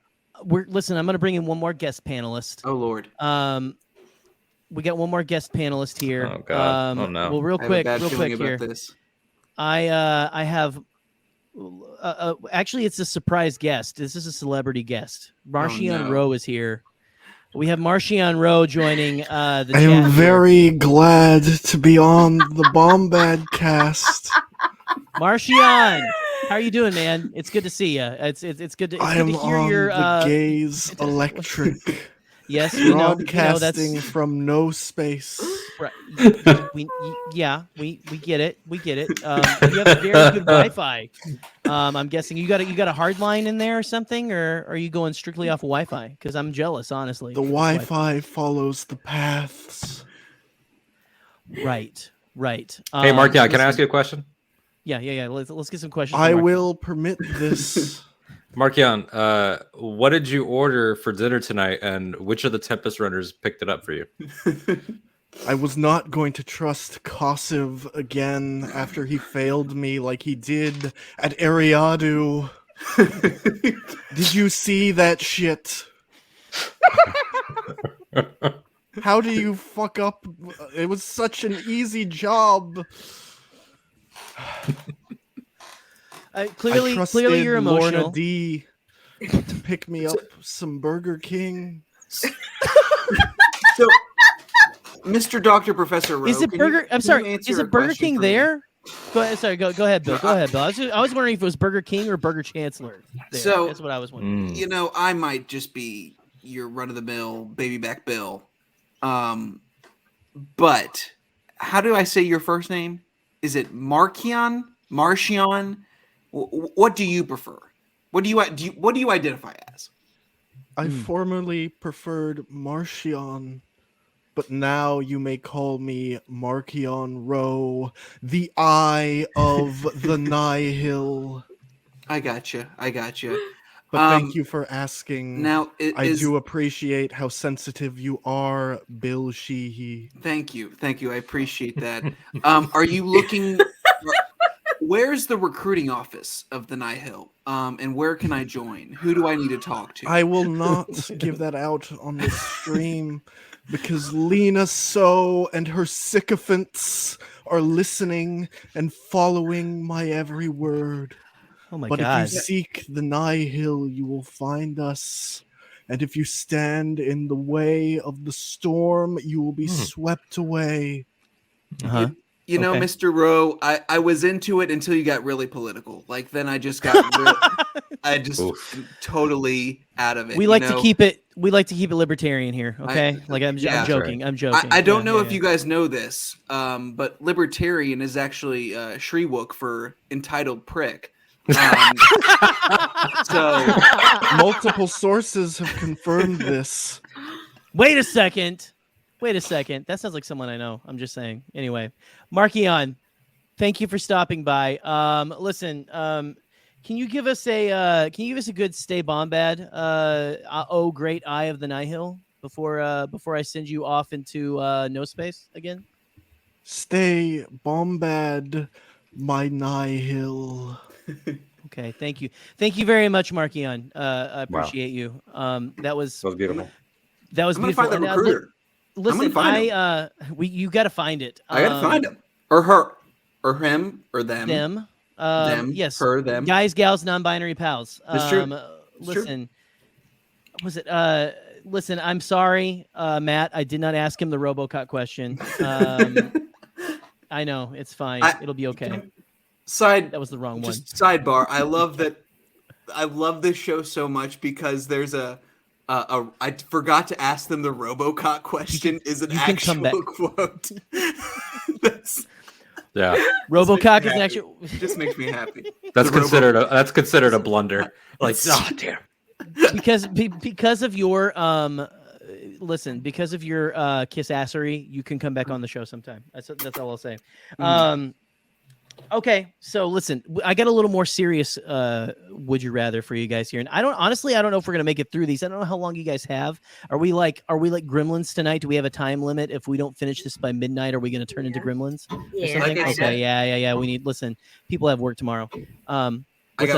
going to bring in one more guest panelist. Oh Lord. We got one more guest panelist here. Oh God. Oh no. Well, real quick here. This. I have. Actually, it's a surprise guest. This is a celebrity guest. Marcion Rowe is here. We have Marcion Rowe joining the I chat am here. very glad to be on the Bombadcast. Marcion, how are you doing, man? It's good to see you. It's good to, I good am to hear on your the Gaze Electric. Yes, we know, broadcasting that's from no space. right. We get it. We get it. You have a very good Wi-Fi. I'm guessing you got a hard line in there or something, or are you going strictly off of Wi-Fi? Because I'm jealous, honestly. The Wi-Fi follows the paths. Right. Hey, Mark, can I ask you a question? Yeah. Let's get some questions. I will permit this. Markion, what did you order for dinner tonight, and which of the Tempest runners picked it up for you? I was not going to trust Kosiv again after he failed me like he did at Ariadu. Did you see that shit? How do you fuck up? It was such an easy job. Clearly, you're emotional. Lorna D to pick me up some Burger King. So, Mr. Dr. Professor Rowe, is it Burger? I'm sorry. Is it Burger King there? Go ahead. Sorry. Go ahead, Bill. Go ahead, Bill. I was wondering if it was Burger King or Burger Chancellor. There. So that's what I was wondering. You know, I might just be your run-of-the-mill baby back Bill. But how do I say your first name? Is it Marcion? What do you prefer? What do you identify as? I formerly preferred Marcion, but now you may call me Marcion Rowe, the Eye of the Nihil. I gotcha. But thank you for asking. Now, I do appreciate how sensitive you are, Bill Sheehy. Thank you. I appreciate that. Are you looking? Where's the recruiting office of the Nihil? And where can I join? Who do I need to talk to? I will not give that out on the stream because Lena So and her sycophants are listening and following my every word. Oh my God. God. If you seek the Nihil, you will find us. And if you stand in the way of the storm, you will be swept away. Uh-huh. You know, Mr. Rowe, I was into it until you got really political. Like then I just got totally out of it. We like to keep it libertarian here, okay? I'm joking. I'm joking. I don't know if you guys know this, but libertarian is actually Shriwook for entitled prick. So multiple sources have confirmed this. Wait a second. That sounds like someone I know. I'm just saying. Anyway, Marcion, thank you for stopping by. Listen, can you give us a good Stay Bombad? Oh, great Eye of the Nihil before I send you off into no space again. Stay Bombad, my Nihil. Okay, thank you very much, Marcion. I appreciate you. That was beautiful. That was beautiful. I'm gonna find the recruiter. Listen, you got to find it. I got to find him, or her, or him, or them. Them. Yes. Her, them. Guys, gals, non-binary pals. That's true. Listen. Was it? Listen. I'm sorry, Matt. I did not ask him the RoboCop question. I know it's fine. It'll be okay. That was the wrong one. Sidebar. I love that. I love this show so much because there's I forgot to ask them the RoboCop question is an actual quote. Yeah. RoboCop is an actual. Just makes me happy. That's considered a blunder. Like, oh damn. Because of your because of your kiss-assery, you can come back on the show sometime. That's all I'll say. Okay, so listen, I got a little more serious would you rather for you guys here, and I don't know if we're gonna make it through these. I don't know how long you guys have. Are we like Gremlins tonight? Do we have a time limit? If we don't finish this by midnight, are we gonna turn into Gremlins? Yeah. Okay. Yeah. We need. Listen, people have work tomorrow. What's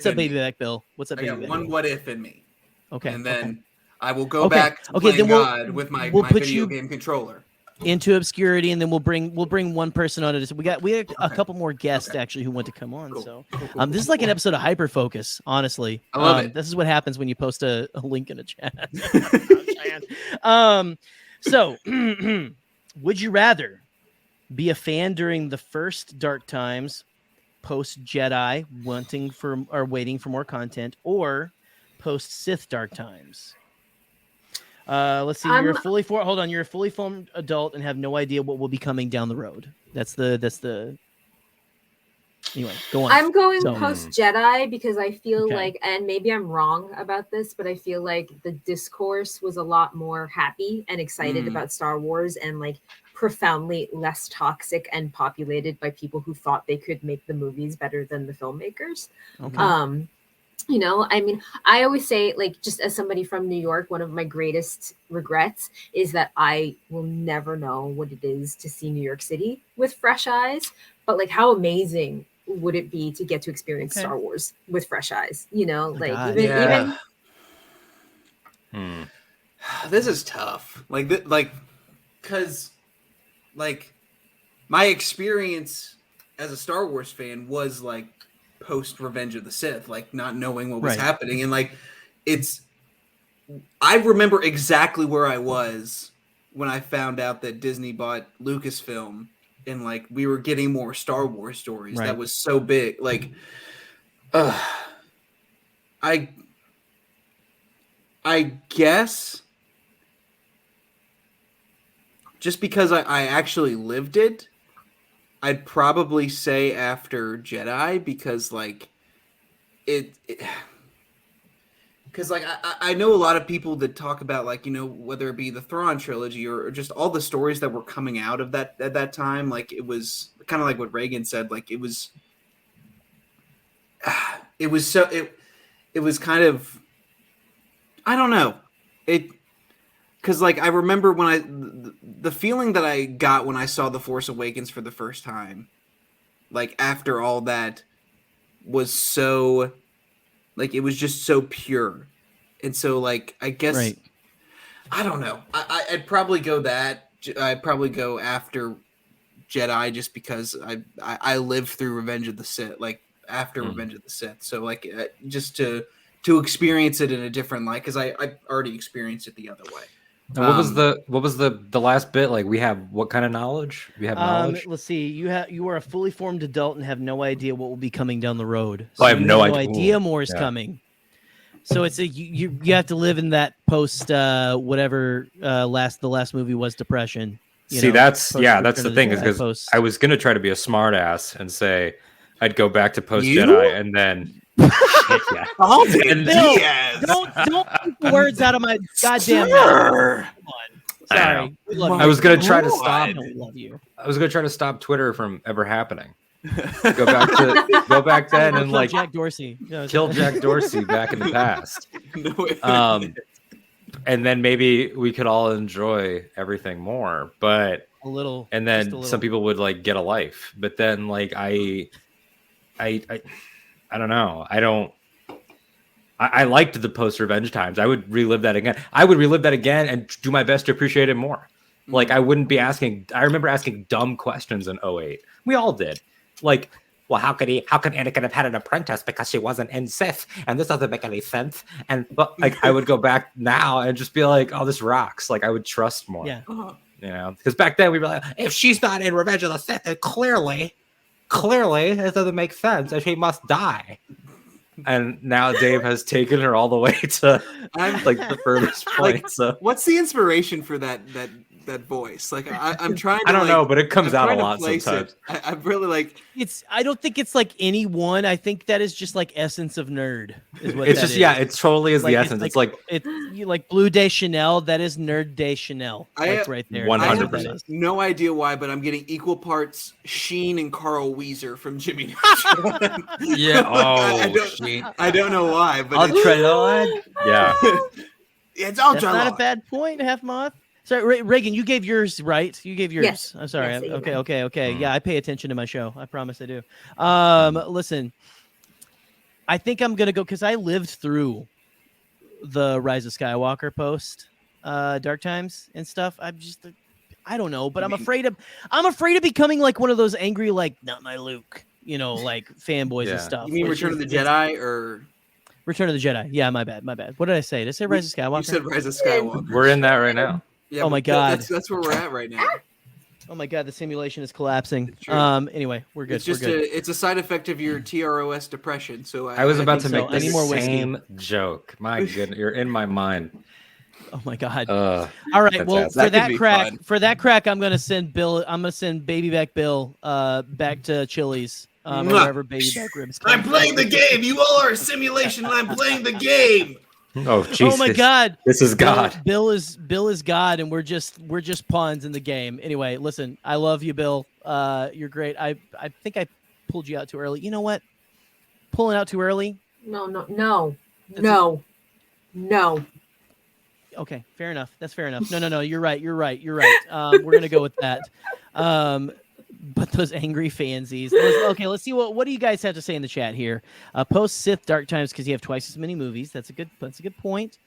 up, baby back Bill? What's up, baby back? I got one what if in me. Okay. And then I will go back to playing God with my video game controller. Into obscurity, and then we'll bring one person on it. We had a couple more guests actually who want to come on. Cool. So this is like an episode of Hyperfocus. Honestly, I love it. This is what happens when you post a link in a chat. So, would you rather be a fan during the first dark times, post Jedi, waiting for more content, or post Sith dark times? Let's see. You're a fully formed adult and have no idea what will be coming down the road. That's the. Anyway, go on. I'm going post Jedi because I feel like, and maybe I'm wrong about this, but I feel like the discourse was a lot more happy and excited about Star Wars and like profoundly less toxic and populated by people who thought they could make the movies better than the filmmakers. Okay. You know, I mean, I always say, like, just as somebody from New York, one of my greatest regrets is that I will never know what it is to see New York City with fresh eyes. But like, how amazing would it be to get to experience Star Wars with fresh eyes? You know, even. This is tough. Because my experience as a Star Wars fan was like post Revenge of the Sith, like not knowing what was happening, and like I remember exactly where I was when I found out that Disney bought Lucasfilm and like we were getting more Star Wars stories. That was so big. Like I guess just because I actually lived it, I'd probably say after Jedi because like because like I know a lot of people that talk about like, you know, whether it be the Thrawn trilogy or just all the stories that were coming out of that at that time, like it was kind of like what Reagan said, like it was kind of, I don't know, because like I remember when the feeling that I got when I saw The Force Awakens for the first time, like after all that, was so like it was just so pure, and so like I guess I don't know. I'd probably go that. I'd probably go after Jedi just because I lived through Revenge of the Sith, like after Revenge of the Sith. So like just to experience it in a different light because I already experienced it the other way. And what was the last bit? Like we have what kind of knowledge? We have knowledge. Let's see. You are a fully formed adult and have no idea what will be coming down the road. So I have no idea. More is coming. So it's you have to live in that post whatever the last movie was, Depression. That's the thing is because I was gonna try to be a smart ass and say I'd go back to post Jedi and then. Don't keep words out of my goddamn mouth. Come on. Sorry. I was gonna try to stop. I don't love you. I was gonna try to stop Twitter from ever happening. Go back then and like Jack Dorsey. Kill Jack Dorsey back in the past. And then maybe we could all enjoy everything more. But a little. And then some people would like get a life. But then like I don't know. I liked the post-revenge times. I would relive that again. I would relive that again and do my best to appreciate it more. Like I wouldn't be asking. I remember asking dumb questions in 2008. We all did. Like, well, how could Anakin have had an apprentice because she wasn't in Sith? And this doesn't make any sense. But like I would go back now and just be like, oh, this rocks. Like I would trust more. Yeah. You know, because back then we were like, if she's not in Revenge of the Sith, then clearly it doesn't make sense and she must die. And now Dave has taken her all the way to like the furthest point. Like, so what's the inspiration for that voice? Like I'm trying to I don't know, but it comes out a lot sometimes. I'm really like I don't think it's like any one. I think that is just like essence of nerd. Is what it's just it totally is the essence. It's like you like Blue Day Chanel. That is Nerd Day Chanel. Like right there. 100%. No idea why, but I'm getting equal parts Sheen and Carl Weezer from Jimmy Neutron. Yeah. Oh, I don't know why, but Ultralord. Yeah. It's Ultralord. That's not a bad point. Half moth. Sorry, Reagan, you gave yours, right? You gave yours. Yes. I'm sorry. Yes, Okay. Yeah, I pay attention to my show. I promise I do. Listen, I think I'm going to go because I lived through the Rise of Skywalker post Dark Times and stuff. I don't know, but I'm afraid of becoming like one of those angry, like, not my Luke, like fanboys and stuff. You mean Return of the Jedi or? Return of the Jedi. Yeah, my bad. What did I say? Did I say Rise of Skywalker? You said Rise of Skywalker. We're in that right now. Yeah, oh my god, that's where we're at right now. Oh my god, the simulation is collapsing. Anyway, we're good. It's just it's a side effect of your TROS depression. So I was about to make the same joke. My goodness, you're in my mind. Oh my god. All right. Well, for that crack, I'm gonna send Bill. I'm gonna send baby back Bill back to Chili's. Or wherever baby back ribs. I'm playing the game. You all are a simulation, and I'm playing the game. Oh Jesus! Oh my God! This is God. Bill is God, and we're just pawns in the game. Anyway, listen, I love you, Bill. You're great. I think I pulled you out too early. You know what? Pulling out too early? No. Okay, fair enough. That's fair enough. No. You're right. We're gonna go with that. But those angry fansies. Let's see what do you guys have to say in the chat here. Post Sith Dark Times because you have twice as many movies. That's a good point.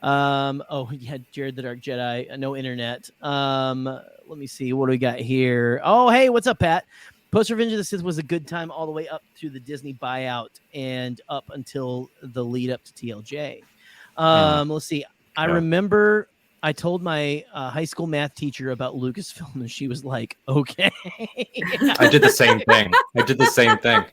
Jared the Dark Jedi. No internet. Let me see. What do we got here? Oh, hey, what's up, Pat? Post Revenge of the Sith was a good time all the way up to the Disney buyout and up until the lead up to TLJ. Let's see. I remember I told my high school math teacher about Lucasfilm, and she was like, okay. I did the same thing.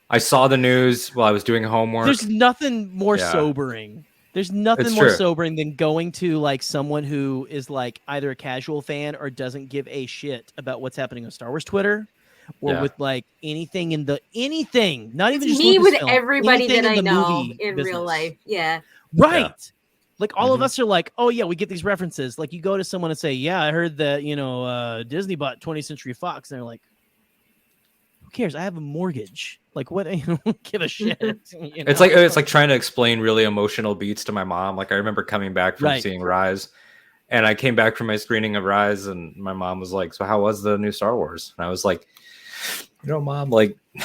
I saw the news while I was doing homework. There's nothing more sobering. There's nothing more sobering than going to like someone who is like either a casual fan or doesn't give a shit about what's happening on Star Wars Twitter or with like anything, not even just me Lucasfilm, with everybody that I the know movie in business. real life. Yeah. Right. Yeah. Like all of us are like, oh yeah, we get these references. Like you go to someone and say, yeah, I heard that, Disney bought 20th Century Fox. And they're like, who cares? I have a mortgage. Like what? I don't give a shit. It's like trying to explain really emotional beats to my mom. Like I remember coming back from seeing Rise, and I came back from my screening of Rise, and my mom was like, so how was the new Star Wars? And I was like, Mom, like, you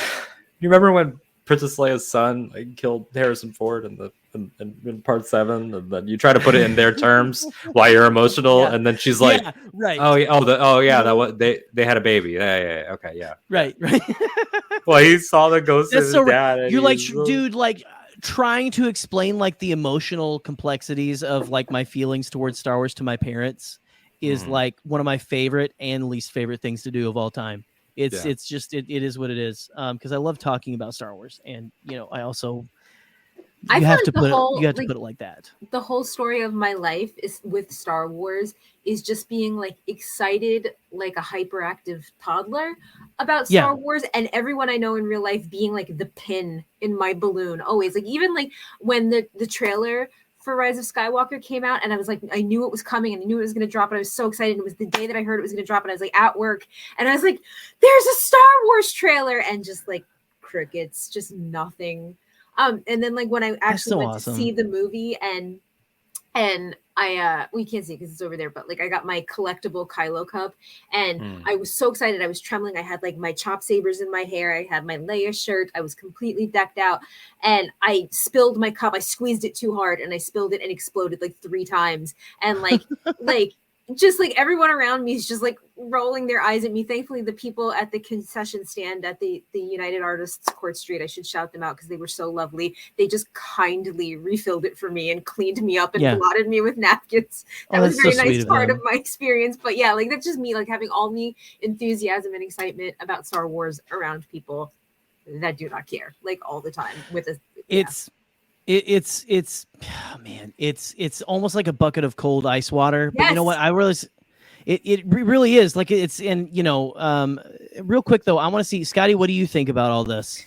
remember when Princess Leia's son killed Harrison Ford in part 7, and then you try to put it in their terms while you're emotional, and then she's like, right. That was they had a baby. Okay. Right. Well, he saw the ghost of his dad. You're like, dude, like trying to explain like the emotional complexities of like my feelings towards Star Wars to my parents is like one of my favorite and least favorite things to do of all time. It's just it is what it is. Because I love talking about Star Wars, and I also you have to put it like that. The whole story of my life is with Star Wars is just being like excited like a hyperactive toddler about Star Wars, and everyone I know in real life being like the pin in my balloon always. Like even like when the trailer for Rise of Skywalker came out, and I was like, I knew it was coming and I knew it was going to drop, and I was so excited. It was the day that I heard it was going to drop, and I was like at work, and I was like, there's a Star Wars trailer, and just like crickets, just nothing. And then like when I actually went to see the movie, and I we can't see because it's over there, but like I got my collectible Kylo cup, and I was so excited. I was trembling. I had like my chop sabers in my hair. I had my Leia shirt. I was completely decked out, and I spilled my cup. I squeezed it too hard, and I spilled it and exploded like 3 times. And like just like everyone around me is just like rolling their eyes at me. Thankfully, the people at the concession stand at the United Artists Court Street, I should shout them out because they were so lovely. They just kindly refilled it for me and cleaned me up and blotted me with napkins. That was a very nice part of my experience. But yeah, like that's just me, like having all the enthusiasm and excitement about Star Wars around people that do not care, like all the time. It's almost like a bucket of cold ice water. But you know what? I realize it really is like it's in, real quick though, I want to see Scotty, what do you think about all this?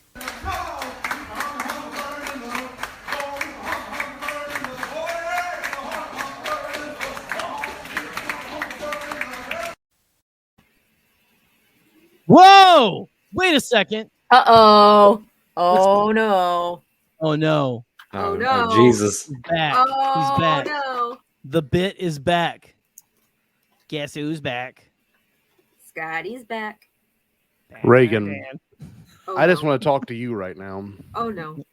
Whoa! Wait a second. Oh no. Oh no. Oh no. Jesus. He's back. Oh, He's back. No. The bit is back. Guess who's back? Scotty's back. Reagan. Oh, I just want to talk to you right now. Oh no.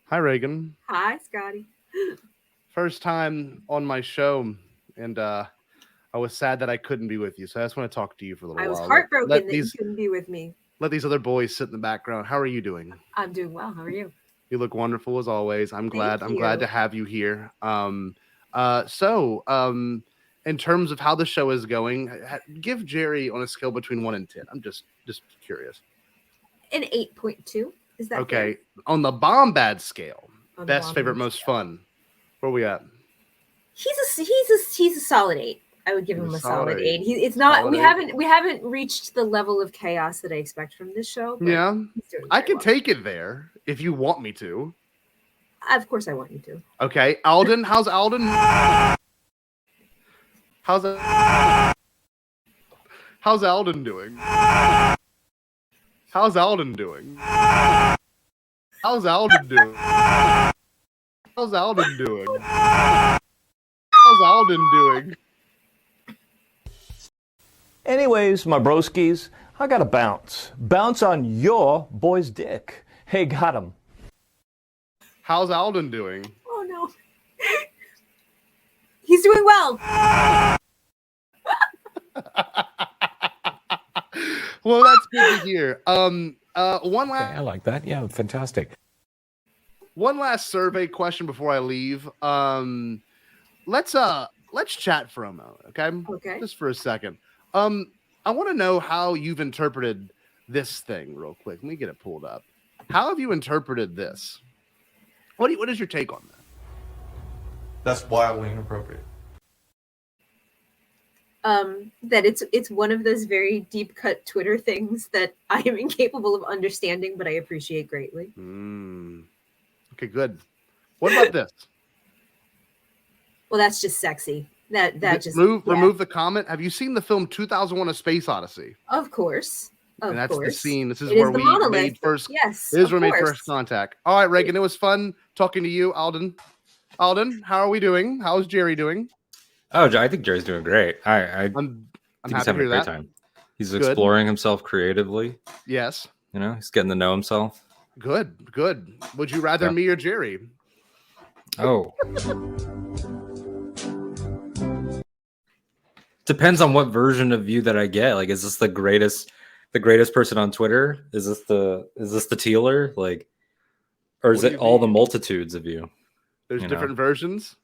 Hi, Reagan. Hi, Scotty. First time on my show, and I was sad that I couldn't be with you. So I just want to talk to you for a little while. I was heartbroken that you couldn't be with me. Let these other boys sit in the background. How are you doing? I'm doing well. How are you? You look wonderful as always. I'm glad to have you here. In terms of how the show is going, give Gerry on a scale between 1 and 10. I'm just curious. An 8.2. Is that okay? Fair? On the Bombad scale, On best, Bombad favorite, most fun. Where are we at? He's a solid 8. I would give him a solid 8. It's not. Solid We haven't reached the level of chaos that I expect from this show. But Yeah, he's doing I very can well. take it there if you want me to. Of course, I want you to. Okay, Alden, how's Alden? How's Alden doing? How's Alden doing? How's Alden doing? How's Alden doing? How's Alden doing? Anyways, my broskies, I gotta bounce. Bounce on your boy's dick. Hey, got him. How's Alden doing? Oh no, he's doing well. Well, that's good to hear. One last. I like that. Yeah, fantastic. One last survey question before I leave. Let's chat for a moment, okay? Okay. Just for a second. I want to know how you've interpreted this thing real quick. Let me get it pulled up. How have you interpreted this? What is your take on that? That's wildly inappropriate. That it's one of those very deep cut Twitter things that I am incapable of understanding, but I appreciate greatly. Okay, good. What about this? Well, that's just sexy. That just remove the comment. Have you seen the film 2001: A Space Odyssey? Of course. And that's the scene. This is It where the we monolith. made first. Yes. This is of where we made course. first contact. All right, Reagan. It was fun talking to you, Alden. Alden, how are we doing? How's Gerry doing? Oh, I think Jerry's doing great. I'm I'm think happy he's to having hear a great that. time. He's Good. exploring himself creatively. Yes. You know, he's getting to know himself. Good. Would you rather me or Gerry? Oh. Depends on what version of you that I get. Like, is this the greatest person on Twitter? Is this the Tealer? Like, or is What do it you all the mean? multitudes of you? There's You different know? versions.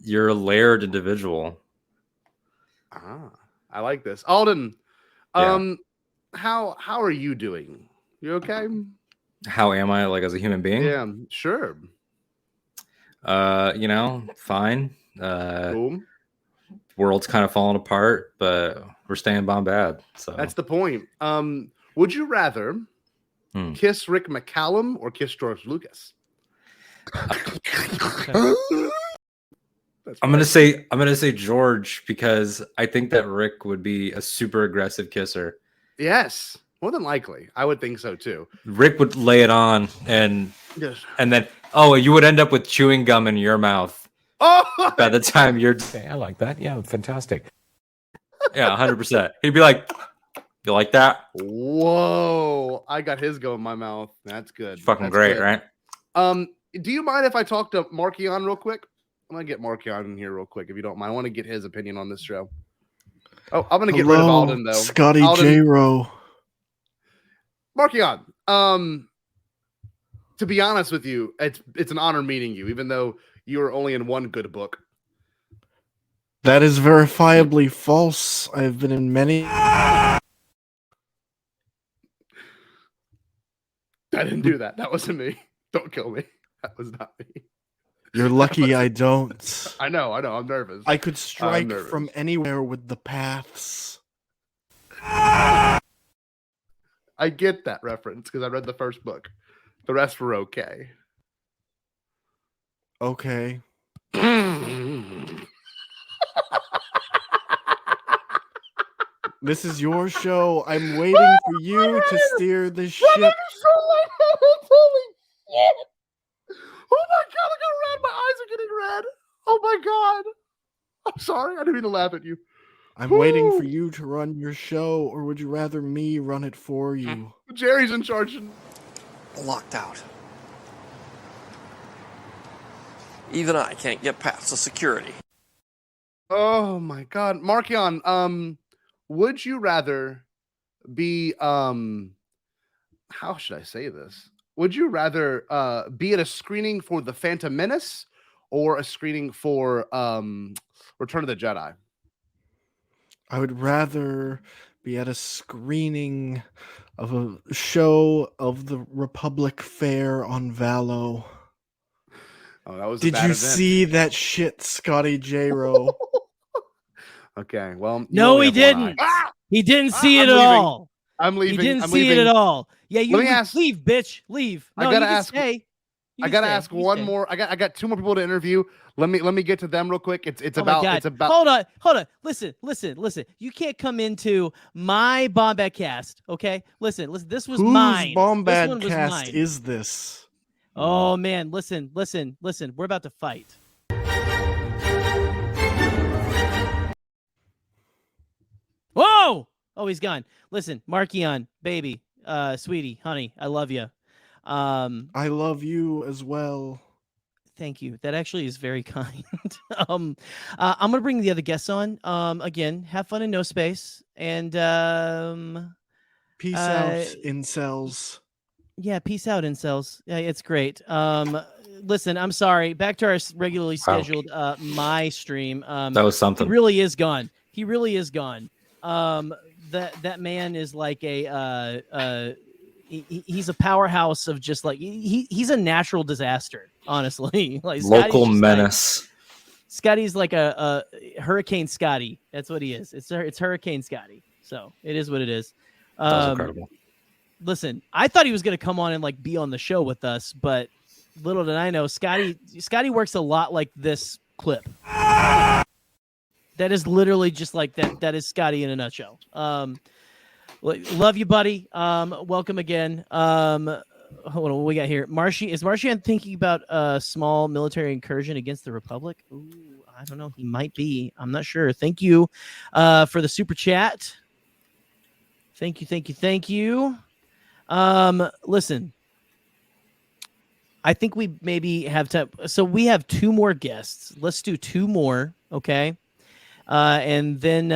You're a layered individual. I like this. Alden, Yeah. how are you doing? You okay? How am I, like, as a human being? Yeah, sure. You know, fine. Cool. World's kind of falling apart, but we're staying Bombad. So That's the point. Would you rather kiss Rick McCallum or kiss George Lucas? I'm gonna say George, because I think that Rick would be a super aggressive kisser. Yes, more than likely. I would think so too. Rick would lay it on, and Yes. then you would end up with chewing gum in your mouth. Oh, by the time you're, I like that. Yeah, fantastic. Yeah, 100%. He'd be like, "You like that? Whoa! I got his go in my mouth. That's good. Fucking That's great, good. right?" Do you mind if I talk to Markion real quick? I'm gonna get Markion in here real quick, if you don't mind. I want to get his opinion on this show. Oh, I'm gonna get rid of Alden though. Scotty Alden, J-Ro. Markion. To be honest with you, it's an honor meeting you, even though you are only in one good book. That is verifiably false. I've been in many. I didn't do that. That wasn't me. Don't kill me. That was not me. You're lucky I don't. I know. I'm nervous. I could I'm strike nervous. from anywhere with the paths. I get that reference because I read the first book. The rest were okay. Okay. This is your show. I'm waiting for you to steer the ship. Holy shit. Oh my god, I got red. My eyes are getting red. Oh my god. I'm sorry. I didn't mean to laugh at you. I'm waiting for you to run your show, or would you rather me run it for you? Jerry's in charge. Locked out. Even I can't get past the security. Oh my god. Markion, would you rather be how should I say this? would you rather be at a screening for The Phantom Menace or a screening for Return of the Jedi? I would rather be at a screening of a show of the Republic Fair on Valo. Oh, that was. Did you see that shit, Scotty J-Ro? Okay, well, no, he didn't. He didn't see it at all. I'm leaving. He didn't I'm see leaving. it at all. Yeah, you Let me ask, leave, bitch. Leave. No, I gotta you can ask. stay. I gotta ask one more. I got two more people to interview. Let me get to them real quick. It's Oh about. my God. It's about. Hold on. Listen. You can't come into my Bombadcast. Okay. Listen. This was mine. Whose Bombad This one was cast mine. is this? Oh man, listen. We're about to fight. Whoa! Oh, he's gone. Listen, Markion, baby, sweetie, honey, I love you. I love you as well. Thank you. That actually is very kind. I'm gonna bring the other guests on. Again, have fun in No Space, and peace out, incels. Yeah, peace out, incels. Yeah, it's great. Listen, I'm sorry. Back to our regularly scheduled my stream. That was something. He really is gone. That man is like he's a powerhouse of just like he's a natural disaster. Honestly, like local menace. Scotty's like a Hurricane Scotty. That's what he is. It's Hurricane Scotty. So it is what it is. That was incredible. Listen, I thought he was going to come on and like be on the show with us, but little did I know, Scotty works a lot like this clip. That is literally just like that. That is Scotty in a nutshell. Love you, buddy. Welcome again. Hold on, what we got here? Is Martian thinking about a small military incursion against the Republic? Ooh, I don't know. He might be. I'm not sure. Thank you for the super chat. Thank you. Listen, I think we maybe have time. So we have two more guests. Let's do two more, okay? And then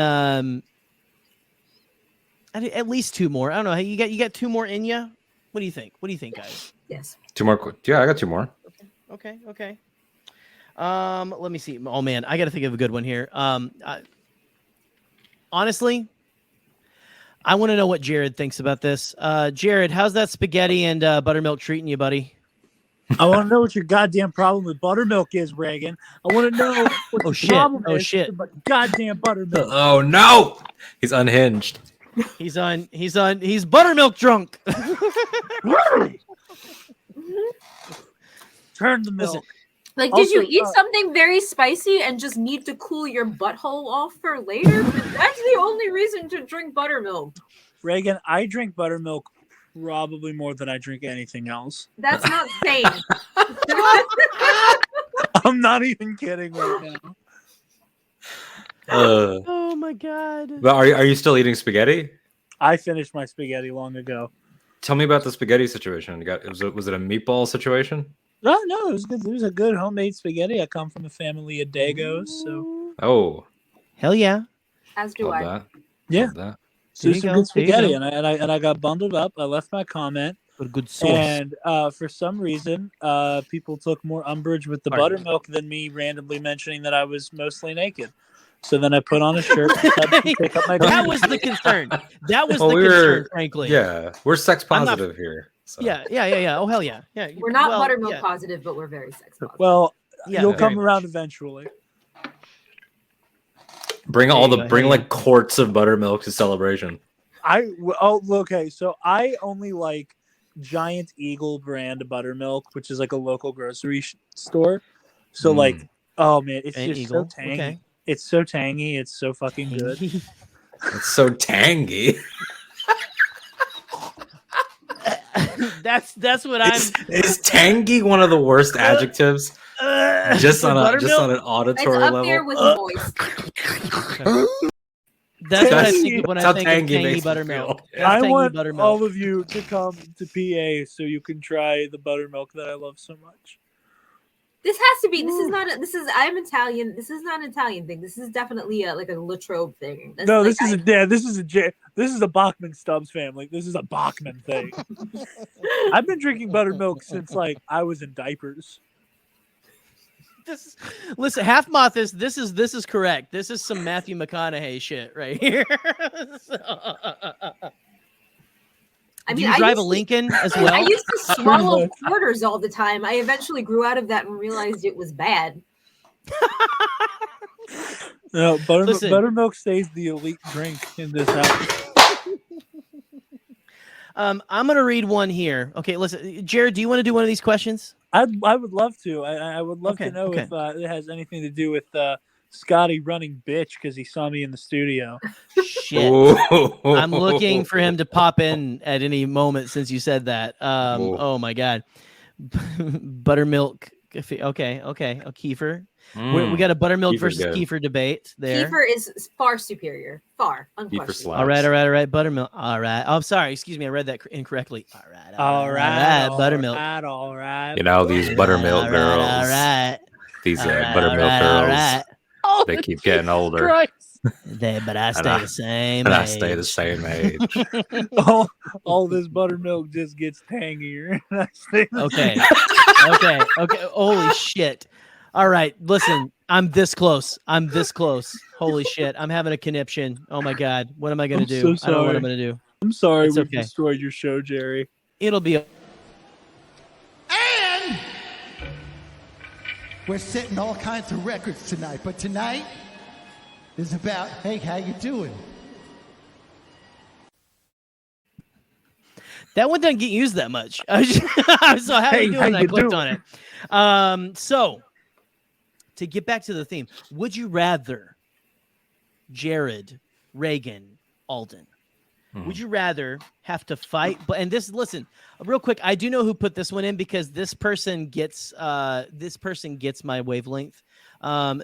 at least two more. I don't know. You got two more in you? What do you think? Guys? Yes. Two more. Yeah, I got two more. Okay. Let me see. Oh man, I got to think of a good one here. Honestly, I want to know what Jared thinks about this. Jared, how's that spaghetti and buttermilk treating you, buddy? I want to know what your goddamn problem with buttermilk is, Reagan. I want to know what your problem is shit. with goddamn buttermilk. Oh no, he's unhinged. He's buttermilk drunk. Turn the milk. Listen, like, did you eat something very spicy and just need to cool your butthole off for later? That's the only reason to drink buttermilk. Reagan, I drink buttermilk probably more than I drink anything else. That's not sane. I'm not even kidding right now. Oh my God. But are you still eating spaghetti? I finished my spaghetti long ago. Tell me about the spaghetti situation. Was it a meatball situation? No, it was good. It was a good homemade spaghetti. I come from a family of Dagos, so. Oh, hell yeah! As do I. That. Yeah. Love that. So some good spaghetti, and I got bundled up. I left my comment. What a good sauce. And for some reason, people took more umbrage with the buttermilk than me randomly mentioning that I was mostly naked. So then I put on a shirt and pick up my That was the concern. That was the concern, frankly. Yeah, we're sex positive here. So. Yeah. Oh, hell yeah. Yeah. We're not buttermilk positive, but we're very sex positive. Well, you'll come around eventually. Bring like quarts of buttermilk to celebration. Okay. So I only like Giant Eagle brand buttermilk, which is like a local grocery store. So oh man, it's Giant just Eagle. so tangy. Okay. It's so tangy. It's so fucking good. It's so tangy. That's what Is tangy one of the worst adjectives? Just on an auditory level. It's up there with moist. That's what I think when I think of tangy buttermilk. I want all of you to come to PA so you can try the buttermilk that I love so much. This has to be. This is not. I'm Italian. This is not an Italian thing. This is definitely a Latrobe thing. This is a Bachman Stubbs family. This is a Bachman thing. I've been drinking buttermilk since like I was in diapers. Listen, Half Moth this is correct. This is some Matthew McConaughey shit right here. Do you drive a Lincoln as well? I used to swallow quarters all the time. I eventually grew out of that and realized it was bad. No, buttermilk stays the elite drink in this house. I'm gonna read one here. Okay, listen, Jared, do you want to do one of these questions? I would love to. I would love to know if it has anything to do with Scotty running bitch because he saw me in the studio. Shit. I'm looking for him to pop in at any moment since you said that. Oh my God. Buttermilk. Okay. Kefir. We got a buttermilk Kefir's versus good. Kefir debate there. Kefir is far superior. Far. Unquestionably. All right. Buttermilk. All right. Oh, sorry. Excuse me. I read that incorrectly. All right. Buttermilk. All right. You know, these buttermilk girls. All right. These buttermilk girls. They keep getting older. But I stay the same and age. I stay the same age. all this buttermilk just gets tangier. Okay. Holy shit. All right. Listen, I'm this close. Holy shit. I'm having a conniption. Oh my God. What am I going to do? So I don't know what I'm sorry. going to do. I'm sorry It's we okay. destroyed your show, Jerry. It'll be. And we're setting all kinds of records tonight, but tonight is about, hey, how you doing? That one doesn't get used that much. So how you doing? I clicked on it. So to get back to the theme, would you rather Jared, Reagan, Alden? Would you rather have to fight? And this, listen, real quick, I do know who put this one in because this person gets my wavelength.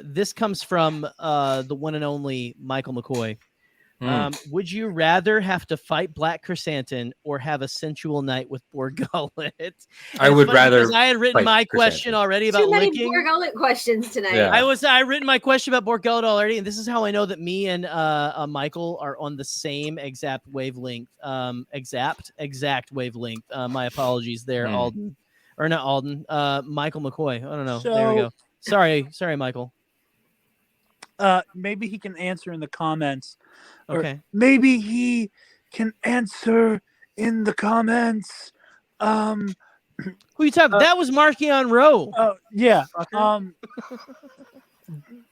This comes from the one and only Michael McCoy. Would you rather have to fight Black Chrysanthemum or have a sensual night with Borgullet? I would rather. I had written fight my Chrysanthemum. question already about Too many licking. Borgullet questions tonight. Yeah. I written my question about Borgullet already, and this is how I know that me and Michael are on the same exact wavelength. Exact wavelength. My apologies there, Alden, or not Alden. Michael McCoy. I don't know. There we go. Sorry, Michael. Maybe he can answer in the comments. Okay. Maybe he can answer in the comments. Who you talking? That was Markion Rowe. Yeah.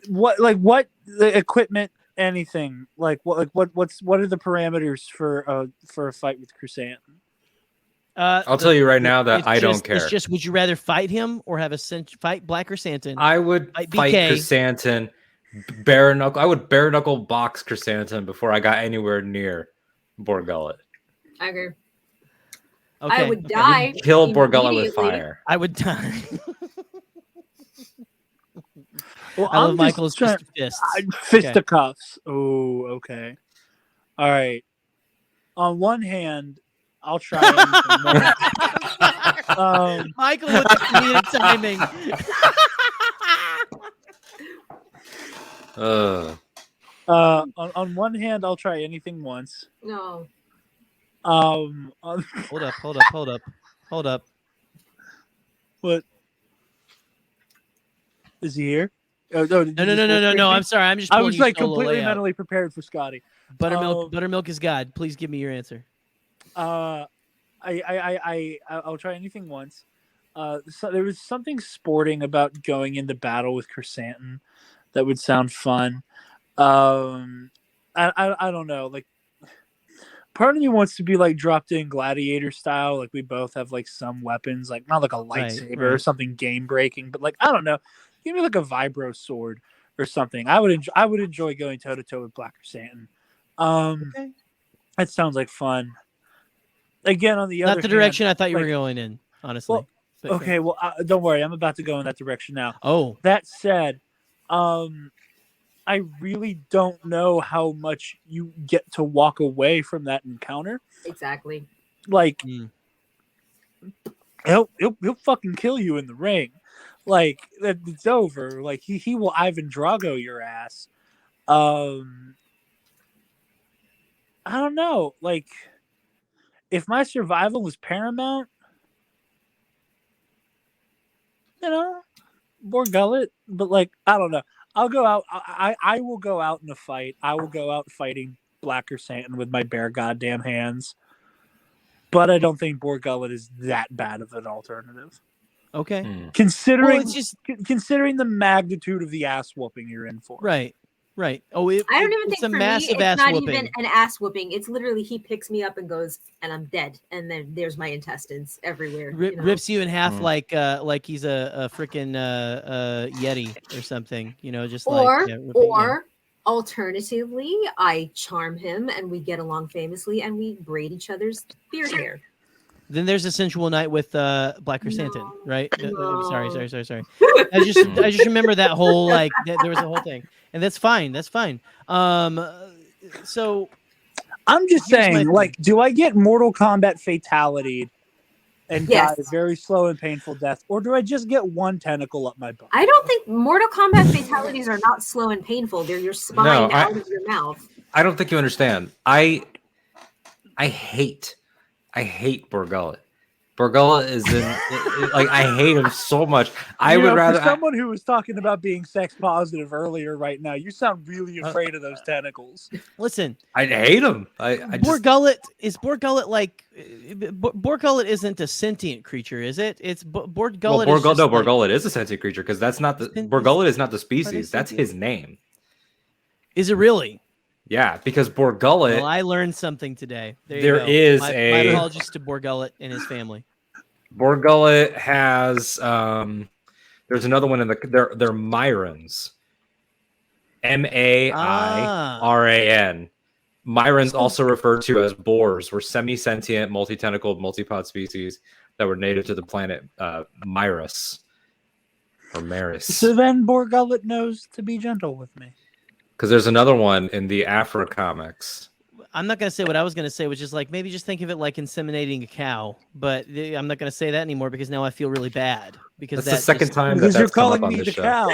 What the equipment? Anything what are the parameters for a fight with Chrysanthemum? I'll tell you right now that I don't care. It's just, would you rather fight him or have a fight Black Chrysanthemum? I would fight Chrysanthemum. Bare knuckle. I would bare knuckle box Chrysanthemum before I got anywhere near Borgullet. I agree. Okay. I would die. Kill Borgullet with immediately. fire. I would die. Well, I love Michael's fists. Fisticuffs. Oh, okay. All right. On one hand, I'll try. Michael with the comedic timing. On one hand, I'll try anything once. No. Hold up. What? Is he here? Oh, No. I'm sorry. I'm just. I was like solo completely layout. mentally prepared for Scotty. Buttermilk is God. Please give me your answer. I'll try anything once. So there was something sporting about going into battle with Chrysanthemum that would sound fun. I don't know. Like, part of me wants to be like dropped in gladiator style. Like, we both have like some weapons, like not like a lightsaber or something game breaking, but like, I don't know. Give me like a vibro sword or something. I would enjoy going toe to toe with Black Chrysanthemum. That sounds like fun. Again, on the other Not the direction I thought you were going in, honestly. Well, okay, well, don't worry. I'm about to go in that direction now. Oh. That said, I really don't know how much you get to walk away from that encounter. Exactly. Like, he'll fucking kill you in the ring. Like it's over. Like he will Ivan Drago your ass. I don't know. Like, if my survival was paramount, Boar Gullet. But like, I don't know. I'll go out. I will go out in a fight. I will go out fighting Black Chrysanthemum with my bare goddamn hands. But I don't think Boar Gullet is that bad of an alternative. Okay. Considering considering the magnitude of the ass whooping you're in for. Right. Oh, I don't even it's think a for massive me, ass it's not whooping. even an ass whooping. It's literally he picks me up and goes, and I'm dead. And then there's my intestines everywhere. Rips you in half like he's a freaking Yeti or something. Just or alternatively, I charm him and we get along famously and we braid each other's beard hair. Then there's a sensual night with Black Chrysanthemum, right? Sorry. I just remember that whole there was a whole thing, and that's fine. So I'm just saying, do I get Mortal Kombat fatality and die a very slow and painful death, or do I just get one tentacle up my butt? I don't think Mortal Kombat fatalities are not slow and painful. They're your spine out of your mouth. I don't think you understand. I hate Boar Gullet. Boar Gullet is I hate him so much. I would rather for someone who was talking about being sex positive earlier right now, you sound really afraid of those tentacles. Listen, I hate him. Boar Gullet Boar Gullet isn't a sentient creature, is it? It's Boar Gullet. Boar Gullet is a sentient creature because that's not the Boar Gullet is not the species. That's his name. Is it really? Yeah, because Boar Gullet. Well, I learned something today. There is my apologies to Boar Gullet and his family. Boar Gullet has there's another one in they're Myrans. Mairan. Myrans also referred to as boars were semi-sentient, multi-tentacled, multi-pod species that were native to the planet Myrus or Maris. So then Boar Gullet knows to be gentle with me. Because there's another one in the Afro comics. I'm not going to say what I was going to say, which is maybe just think of it like inseminating a cow. But I'm not going to say that anymore because now I feel really bad. Because that's the second time because you're calling me the cow.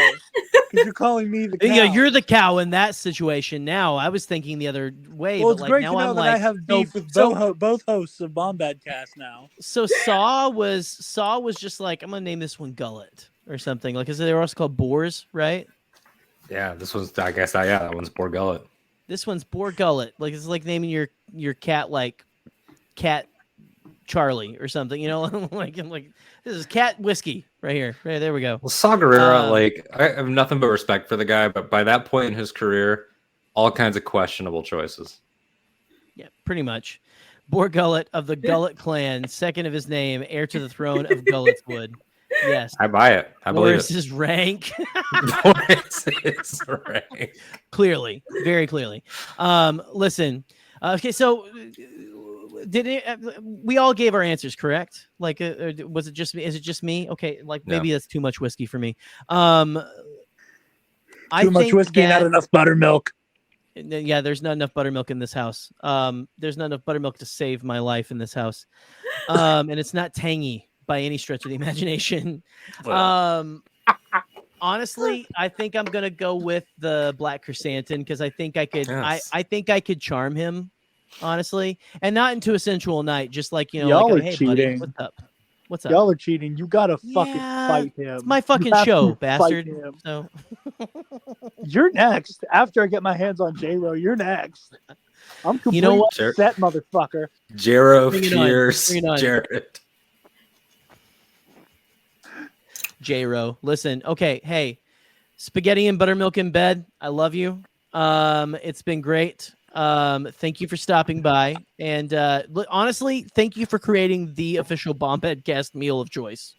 Because you're calling me the cow. Yeah, you're the cow in that situation. Now I was thinking the other way. Well, but it's great now to know I'm that I have beef with both hosts of Bombadcast now. So Saw was just I'm going to name this one Gullet or something. Because they were also called boars, right? Yeah, this one's. I guess that one's Boar Gullet. This one's Boar Gullet. It's like naming your cat Cat Charlie or something. I'm like this is cat whiskey right here. Right there we go. Well, Saw Gerrera, I have nothing but respect for the guy, but by that point in his career, all kinds of questionable choices. Yeah, pretty much. Boar Gullet of the Gullet clan, second of his name, heir to the throne of Gullet's Wood. Yes, I buy it. I believe it. His rank. His rank. Clearly, very clearly. Listen. Okay, so we all gave our answers, correct? Was it just me? Is it just me? Okay, maybe that's too much whiskey for me. Too much whiskey, not enough buttermilk. Yeah, there's not enough buttermilk in this house. There's not enough buttermilk to save my life in this house. And it's not tangy by any stretch of the imagination. Honestly, I think I'm gonna go with the Black Chrysanthemum because I think I could. Yes. I think I could charm him, honestly, and not into a sensual night. Just y'all are hey, cheating. Buddy, what's up? Y'all are cheating. You gotta fucking fight him. It's my fucking show, bastard. So you're next. After I get my hands on J-Ro, you're next. I'm completely set, motherfucker. Jero Fierce Jared. J-Ro. Listen, okay, hey, spaghetti and buttermilk in bed. I love you. It's been great. Thank you for stopping by. And honestly, thank you for creating the official Bombadcast meal of choice.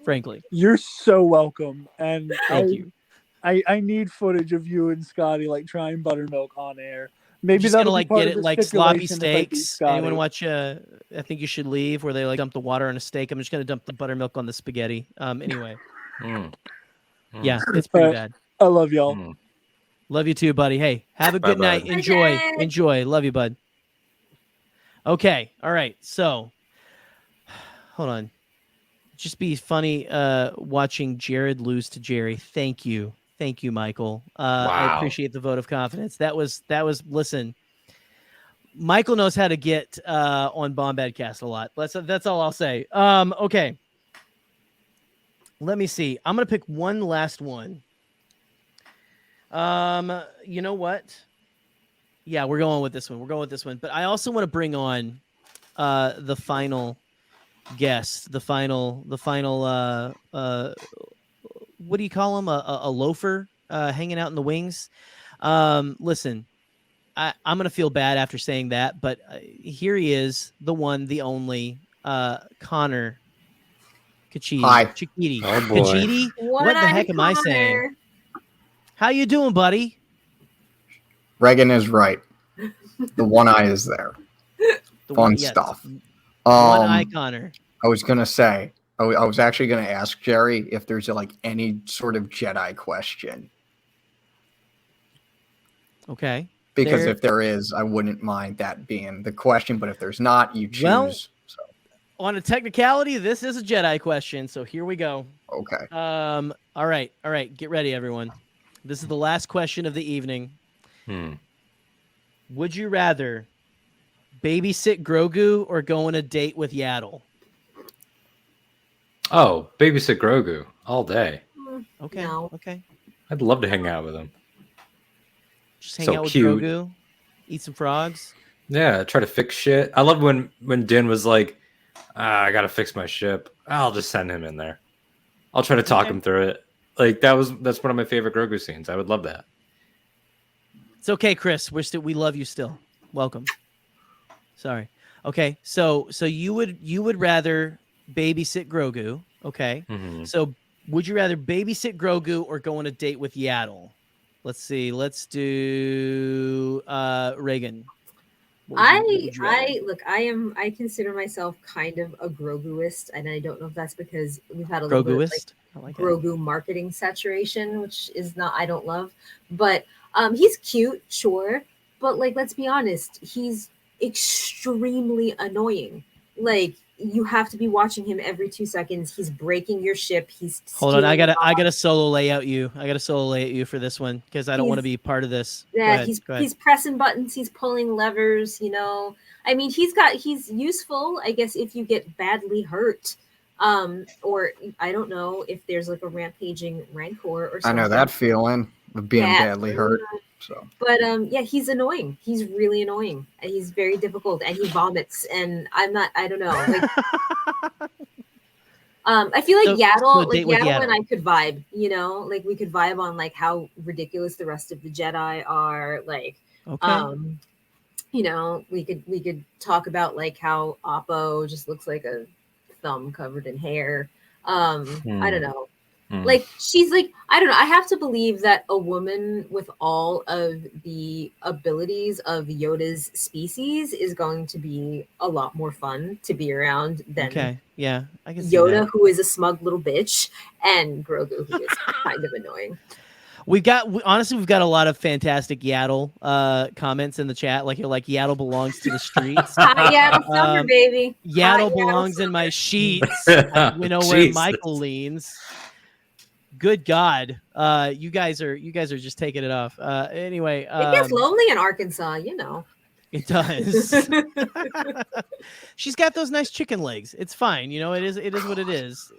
Frankly. You're so welcome. And thank you. I need footage of you and Scotty trying buttermilk on air. Maybe just that'll gonna be part get of it the sloppy stipulation steaks. Anyone watch I Think You Should Leave, where they dump the water on a steak? I'm just gonna dump the buttermilk on the spaghetti. Anyway. Yeah, it's pretty bad. I love y'all. Love you too, buddy. Hey, have a good night. Enjoy. Love you, bud. Okay. All right. So hold on. just be funny watching Jared lose to Jerry. Thank you, Michael. I appreciate the vote of confidence. That was. Listen, Michael knows how to get on Bombadcast a lot. That's all I'll say. Okay, let me see. I'm gonna pick one last one. You know what? Yeah, we're going with this one. But I also want to bring on the final guest, the final what do you call him? A loafer hanging out in the wings. Listen, I'm gonna feel bad after saying that, but here he is, the one, the only, Connor Kachidi. Hi. Chikiti. Oh, boy. Kachidi? What the heck am I saying? How you doing, buddy? Reagan is right. The one eye is there. Fun stuff. One eye Connor. I was gonna say, I was actually gonna ask Jerry if there's like any sort of Jedi question. Okay. Because if there is, I wouldn't mind that being the question. But if there's not, you choose. Well, on a technicality, this is a Jedi question, so here we go. Okay. All right. Get ready, everyone. This is the last question of the evening. Would you rather babysit Grogu or go on a date with Yaddle? Oh, babysit Grogu all day. Okay. No. Okay. I'd love to hang out with him. Just hang out with Grogu, eat some frogs. Yeah, try to fix shit. I love when Din was like, I gotta fix my ship. I'll just send him in there. I'll try to talk him through it. Like that's one of my favorite Grogu scenes. I would love that. It's okay, Chris. We love you still. Welcome. Sorry. Okay, so you would rather babysit Grogu, okay? Mm-hmm. So would you rather babysit Grogu or go on a date with Yaddle? Let's see. Let's do Reagan. I consider myself kind of a Groguist, and I don't know if that's because we've had a little bit of like Grogu marketing saturation, which is not I don't love. But he's cute, sure, but like let's be honest, he's extremely annoying. Like you have to be watching him every 2 seconds. He's breaking your ship. He's hold on. I gotta solo layout you. I gotta solo layout you for this one because I don't want to be part of this. Yeah, he's pressing buttons. He's pulling levers. You know, I mean, he's useful, I guess, if you get badly hurt. Or I don't know if there's like a rampaging rancor or something. I know that feeling of being badly hurt. So, but yeah, he's annoying. He's really annoying, and he's very difficult. And he vomits. And I don't know. Like, I feel like Yaddle and I could vibe. You know, like we could vibe on like how ridiculous the rest of the Jedi are. Like, you know, we could talk about like how Oppo just looks like a thumb covered in hair. I don't know. Like she's like, I don't know. I have to believe that a woman with all of the abilities of Yoda's species is going to be a lot more fun to be around than I can see Yoda, that. who is a smug little bitch, and Grogu, who is kind of annoying. We've got a lot of fantastic Yaddle comments in the chat. Like Yaddle belongs to the streets. Yaddle summer, baby. Yaddle belongs in my sheets. We know where Michael leans. Good God, you guys are just taking it off. Anyway, it gets lonely in Arkansas, you know. It does. She's got those nice chicken legs. It's fine, you know. It is what it is.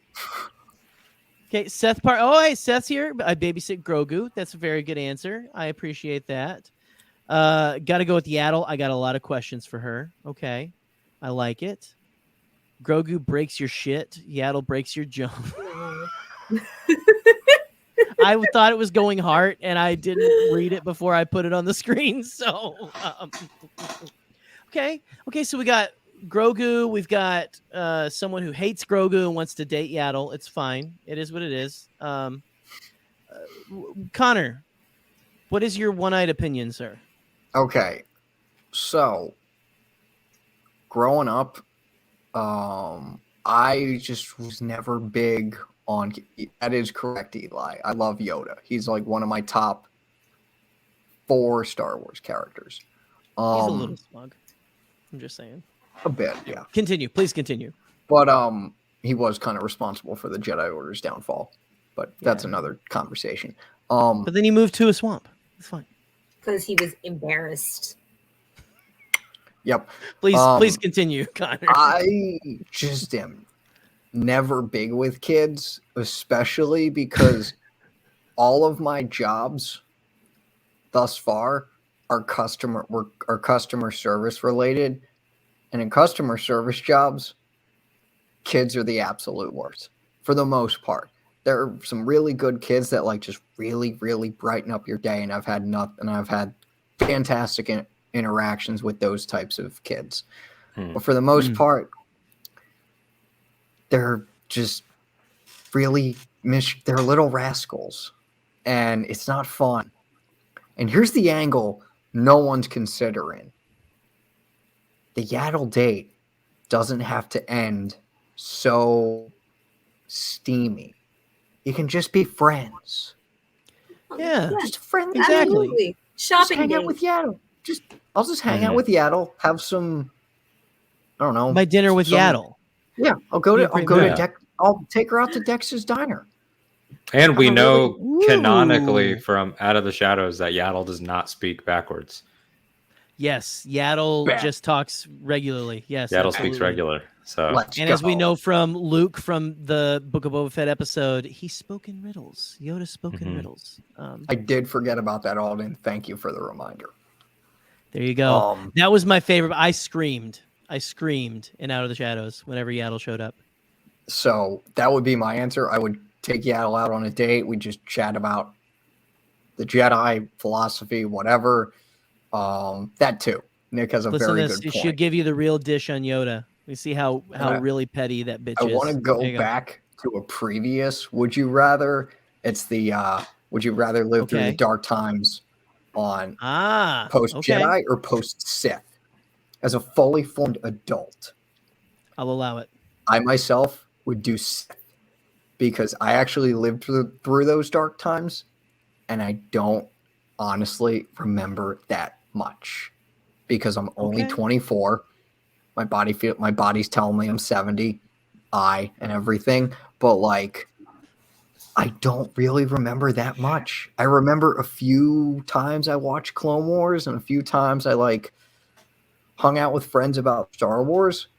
Okay, Seth Oh, hey, Seth's here. I babysit Grogu. That's a very good answer. I appreciate that. Got to go with Yaddle. I got a lot of questions for her. Okay, I like it. Grogu breaks your shit. Yaddle breaks your jump. I thought it was going hard, and I didn't read it before I put it on the screen. So, okay. So we got Grogu. We've got someone who hates Grogu and wants to date Yaddle. It's fine. It is what it is. Connor, what is your one-eyed opinion, sir? Okay. So, growing up, I just was never big on. That is correct, Eli. I love Yoda. He's like one of my top 4 Star Wars characters. He's a little smug. I'm just saying. A bit, yeah. Continue. Please continue. But he was kind of responsible for the Jedi Order's downfall, but that's another conversation. But then he moved to a swamp. It's fine. Because he was embarrassed. Yep. Please continue, Connor. I just am never big with kids, especially because all of my jobs thus far are customer service related, and in customer service jobs, kids are the absolute worst for the most part. There are some really good kids that like just really, really brighten up your day, and I've had fantastic interactions with those types of kids. But for the most part, they're just really they're little rascals, and it's not fun. And here's the angle no one's considering. The Yaddle date doesn't have to end so steamy. You can just be friends. Yeah, just friends. Exactly. Absolutely. Just Shopping hang out date. with Yaddle. I'll just hang out with Yaddle. Have some, I don't know. My dinner with Yaddle. Yeah, I'll take her out to Dex's Diner. And we know canonically from Out of the Shadows that Yaddle does not speak backwards. Yes, Yaddle just talks regularly. Yes, Yaddle absolutely. speaks regular. So, As we know from Luke from the Book of Boba Fett episode, he spoke in riddles. Yoda spoke in riddles. I did forget about that, Alden. Thank you for the reminder. There you go. That was my favorite. I screamed in Out of the Shadows whenever Yaddle showed up. So that would be my answer. I would take Yaddle out on a date. We just chat about the Jedi philosophy, whatever. That too. Nick has a very good point. She'll give you the real dish on Yoda. We see how really petty that bitch is. I want to go back to a previous Would You Rather. It's the Would you rather live through the dark times on post Jedi or post Sith? As a fully formed adult, I'll allow it. I myself would do Sith because I actually lived through those dark times, and I don't honestly remember that much because I'm only 24. My body's telling me I'm 70, and everything, but like I don't really remember that much. I remember a few times I watched Clone Wars and a few times I like hung out with friends about Star Wars,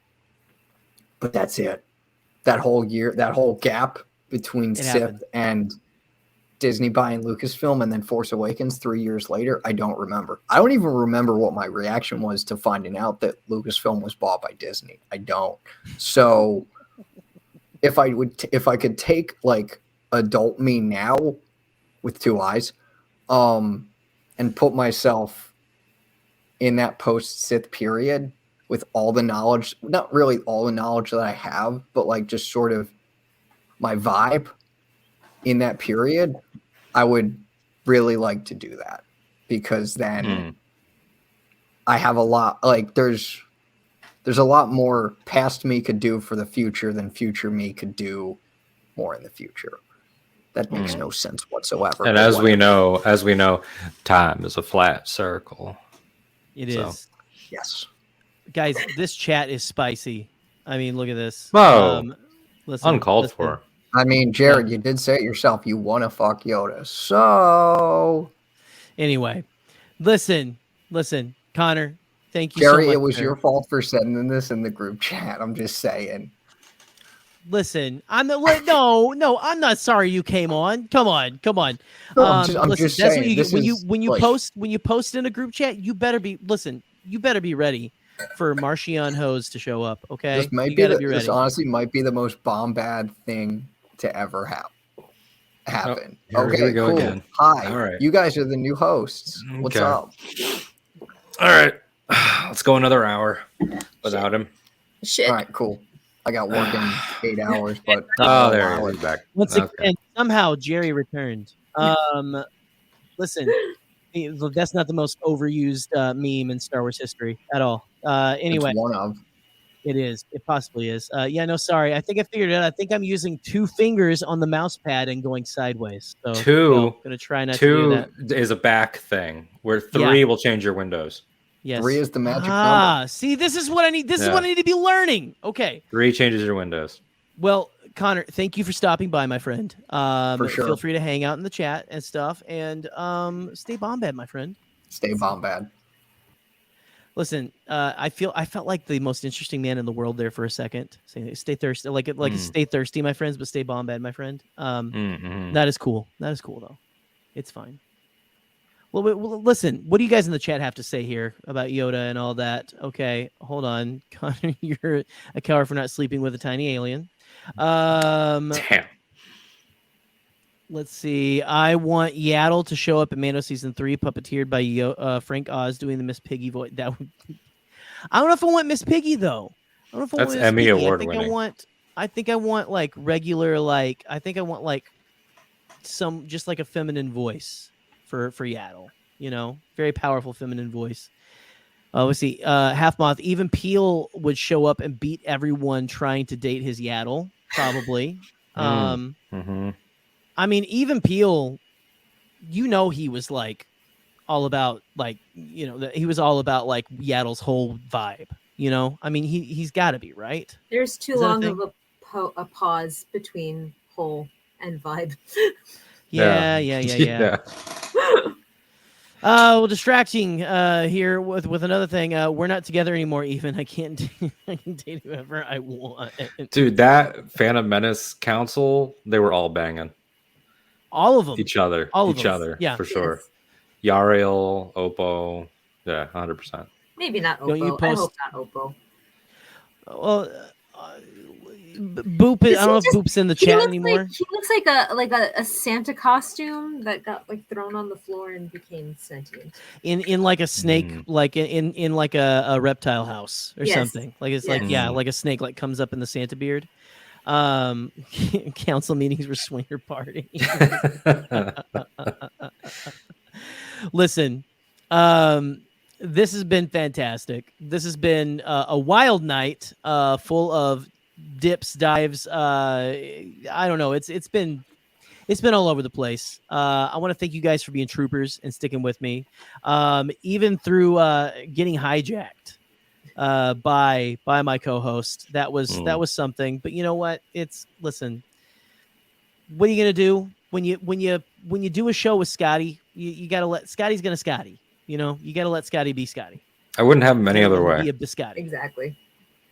but that's it. That whole gap between Sith and Disney buying Lucasfilm and then Force Awakens 3 years later, I don't remember. I don't even remember what my reaction was to finding out that Lucasfilm was bought by Disney. I don't. So if I could take like adult me now with two eyes, and put myself in that post-Sith period with all the knowledge, not really all the knowledge that I have, but like just sort of my vibe in that period, I would really like to do that because then I have a lot, like there's a lot more past me could do for the future than future me could do more in the future. That makes no sense whatsoever. And as we know, time is a flat circle. It is. Yes. Guys, this chat is spicy. I mean, look at this. Whoa. Listen, Uncalled for. I mean, Jared, you did say it yourself. You want to fuck Yoda. So anyway, listen, Connor, thank you Gerry, so much. it was your fault for sending this in the group chat. I'm just saying. Listen, I'm not sorry you came on. Come on. No, I'm just that's saying, when you post in a group chat, you better be ready for Marchion Hose to show up. Okay, This honestly might be the most Bombad thing to ever happen. Here we go cool. again. Hi, all right. You guys are the new hosts. What's up? All right, let's go another hour without him. Shit. All right, cool. I got work in 8 hours, but there he is back. Once again, somehow Gerry returned. Listen, that's not the most overused meme in Star Wars history at all. Anyway, it's one of. It is. It possibly is. Sorry. I think I figured it out. I think I'm using 2 fingers on the mouse pad and going sideways. So I'm gonna try not to do that. 2 is a back thing, where 3 will change your windows. Yes. 3 is the magic number. See, this is what I need. This is what I need to be learning. Okay. 3 changes your windows. Well, Connor, thank you for stopping by, my friend. For sure. Feel free to hang out in the chat and stuff, and stay Bombad, my friend. Stay Bombad. Listen, I felt like the most interesting man in the world there for a second. Stay thirsty, stay thirsty, my friends, but stay Bombad, my friend. That is cool. That is cool, though. It's fine. Well, listen, what do you guys in the chat have to say here about Yoda and all that? Okay, hold on. Connor, you're a coward for not sleeping with a tiny alien. Damn. Let's see. I want Yaddle to show up in Mando season 3, puppeteered by Frank Oz doing the Miss Piggy voice. That would. I don't know if I want Miss Piggy though. I don't know if I That's want Miss Emmy Piggy. Award I think winning. I want like regular like. I think I want like some just like a feminine voice for Yaddle. You know, very powerful feminine voice. Let's see. Half Moth. Even Peel would show up and beat everyone trying to date his Yaddle. Probably. I mean, even Peel, you know, he was like all about like, you know, he was all about like Yaddle's whole vibe, you know? I mean, he's got to be, right? There's too long of a pause between whole and vibe. Yeah. Well, distracting here with another thing. We're not together anymore, Ethan. I can date whoever I want. Dude, that Phantom Menace council, they were all banging. All of them. Each other. Yeah. For sure. Yariel, Oppo. Yeah, 100%. Maybe not Oppo. Don't you I post- hope not Oppo. Well, Boop. I don't know if Boop's in the chat anymore. He looks like a Santa costume that got like thrown on the floor and became sentient. In like a snake, like in like a reptile house or something. Like it's like like a snake like comes up in the Santa beard. Council meetings were swinger party. Listen, this has been fantastic. This has been a wild night, full of dips, dives. I don't know. It's been all over the place. I want to thank you guys for being troopers and sticking with me, even through getting hijacked by my co-host. That was something. But you know what? Listen. What are you gonna do when you do a show with Scotty? You gotta let Scotty's gonna Scotty. You know, you gotta let Scotty be Scotty. I wouldn't have him any other way. Be a biscotti. Exactly.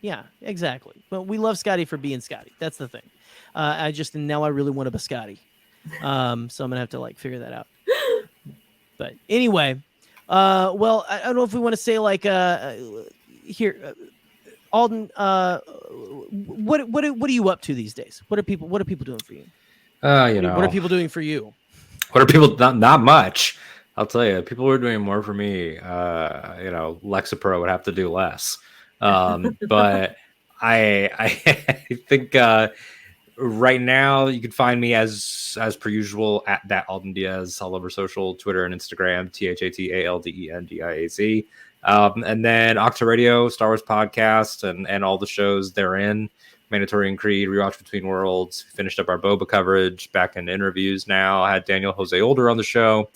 Yeah, exactly. But we love Scotty for being Scotty. That's the thing. Now I really want a biscotti. So I'm gonna have to like figure that out. But anyway, well, I don't know if we want to say like here, Alden. What are you up to these days? What are people doing for you? You know, what are people doing for you? What are people? Not much. I'll tell you, people are doing more for me. You know, Lexapro would have to do less. But I think right now you can find me as per usual at that Alden Diaz all over social, Twitter and Instagram, ThatAldendiaz. And then Octa Radio, Star Wars podcast, and all the shows therein. Mandatory and Creed, Rewatch Between Worlds. Finished up our Boba coverage, back in interviews now. I had Daniel Jose Older on the show.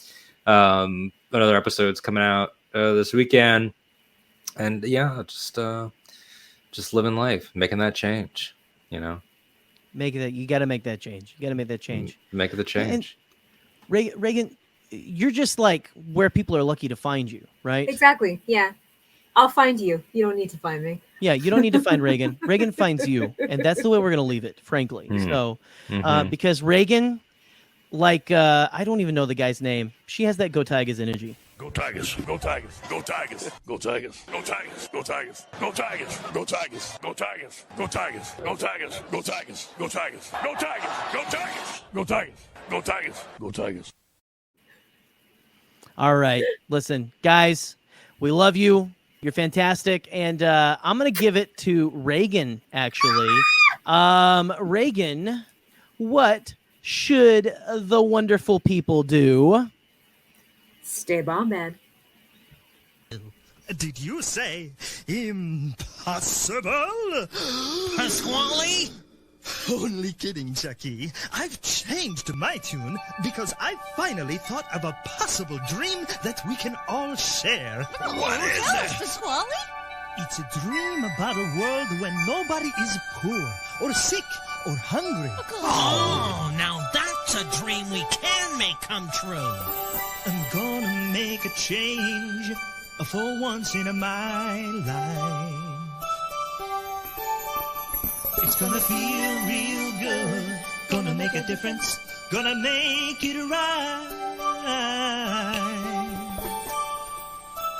Another episode's coming out this weekend. And yeah, just living life, making that change, you know. You got to make that change. You got to make that change. Make the change. And Reagan, you're just like where people are lucky to find you, right? Exactly. Yeah. I'll find you. You don't need to find me. Yeah, you don't need to find Reagan. Reagan finds you, and that's the way we're gonna leave it, frankly. So, because Reagan, like, I don't even know the guy's name. She has that Go Tigers energy. Go Tigers, go Tigers, go Tigers, go Tigers, go Tigers, go Tigers, go Tigers, go Tigers, go Tigers, go Tigers, go Tigers, go Tigers, go Tigers, go Tigers, go Tigers, go Tigers, go Tigers, go Tigers. All right, listen, guys, we love you. You're fantastic, and I'm gonna give it to Reagan. Actually, Reagan, what should the wonderful people do? Stay Bombad. Did you say impossible? Pasquale? Only kidding, Chucky. I've changed my tune because I finally thought of a possible dream that we can all share. What is it? Pasquale? It's a dream about a world when nobody is poor or sick or hungry. Oh, now that's a dream we can make come true. I'm gonna make a change for once in my life. It's gonna feel real good. Gonna make a difference. Gonna make it right.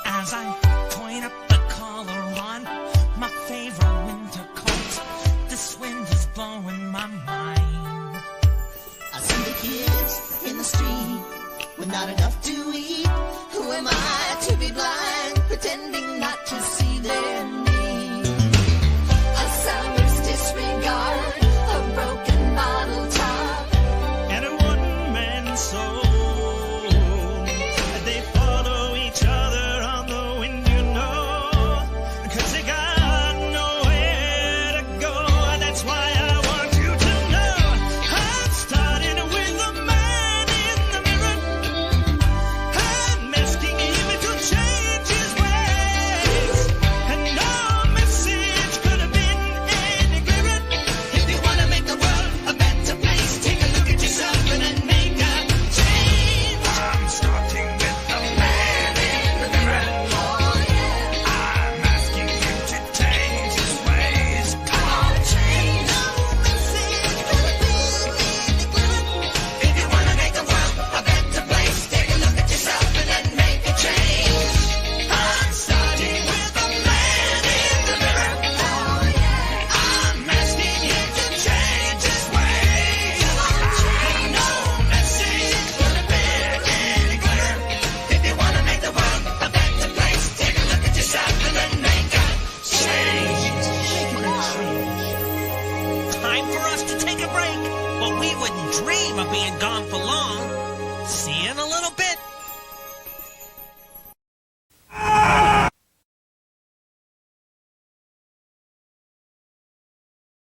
As I point up the collar on my favorite winter coat, this wind is blowing my mind. I see the kids in the street with not enough to eat. Who am I to be blind, pretending not to see their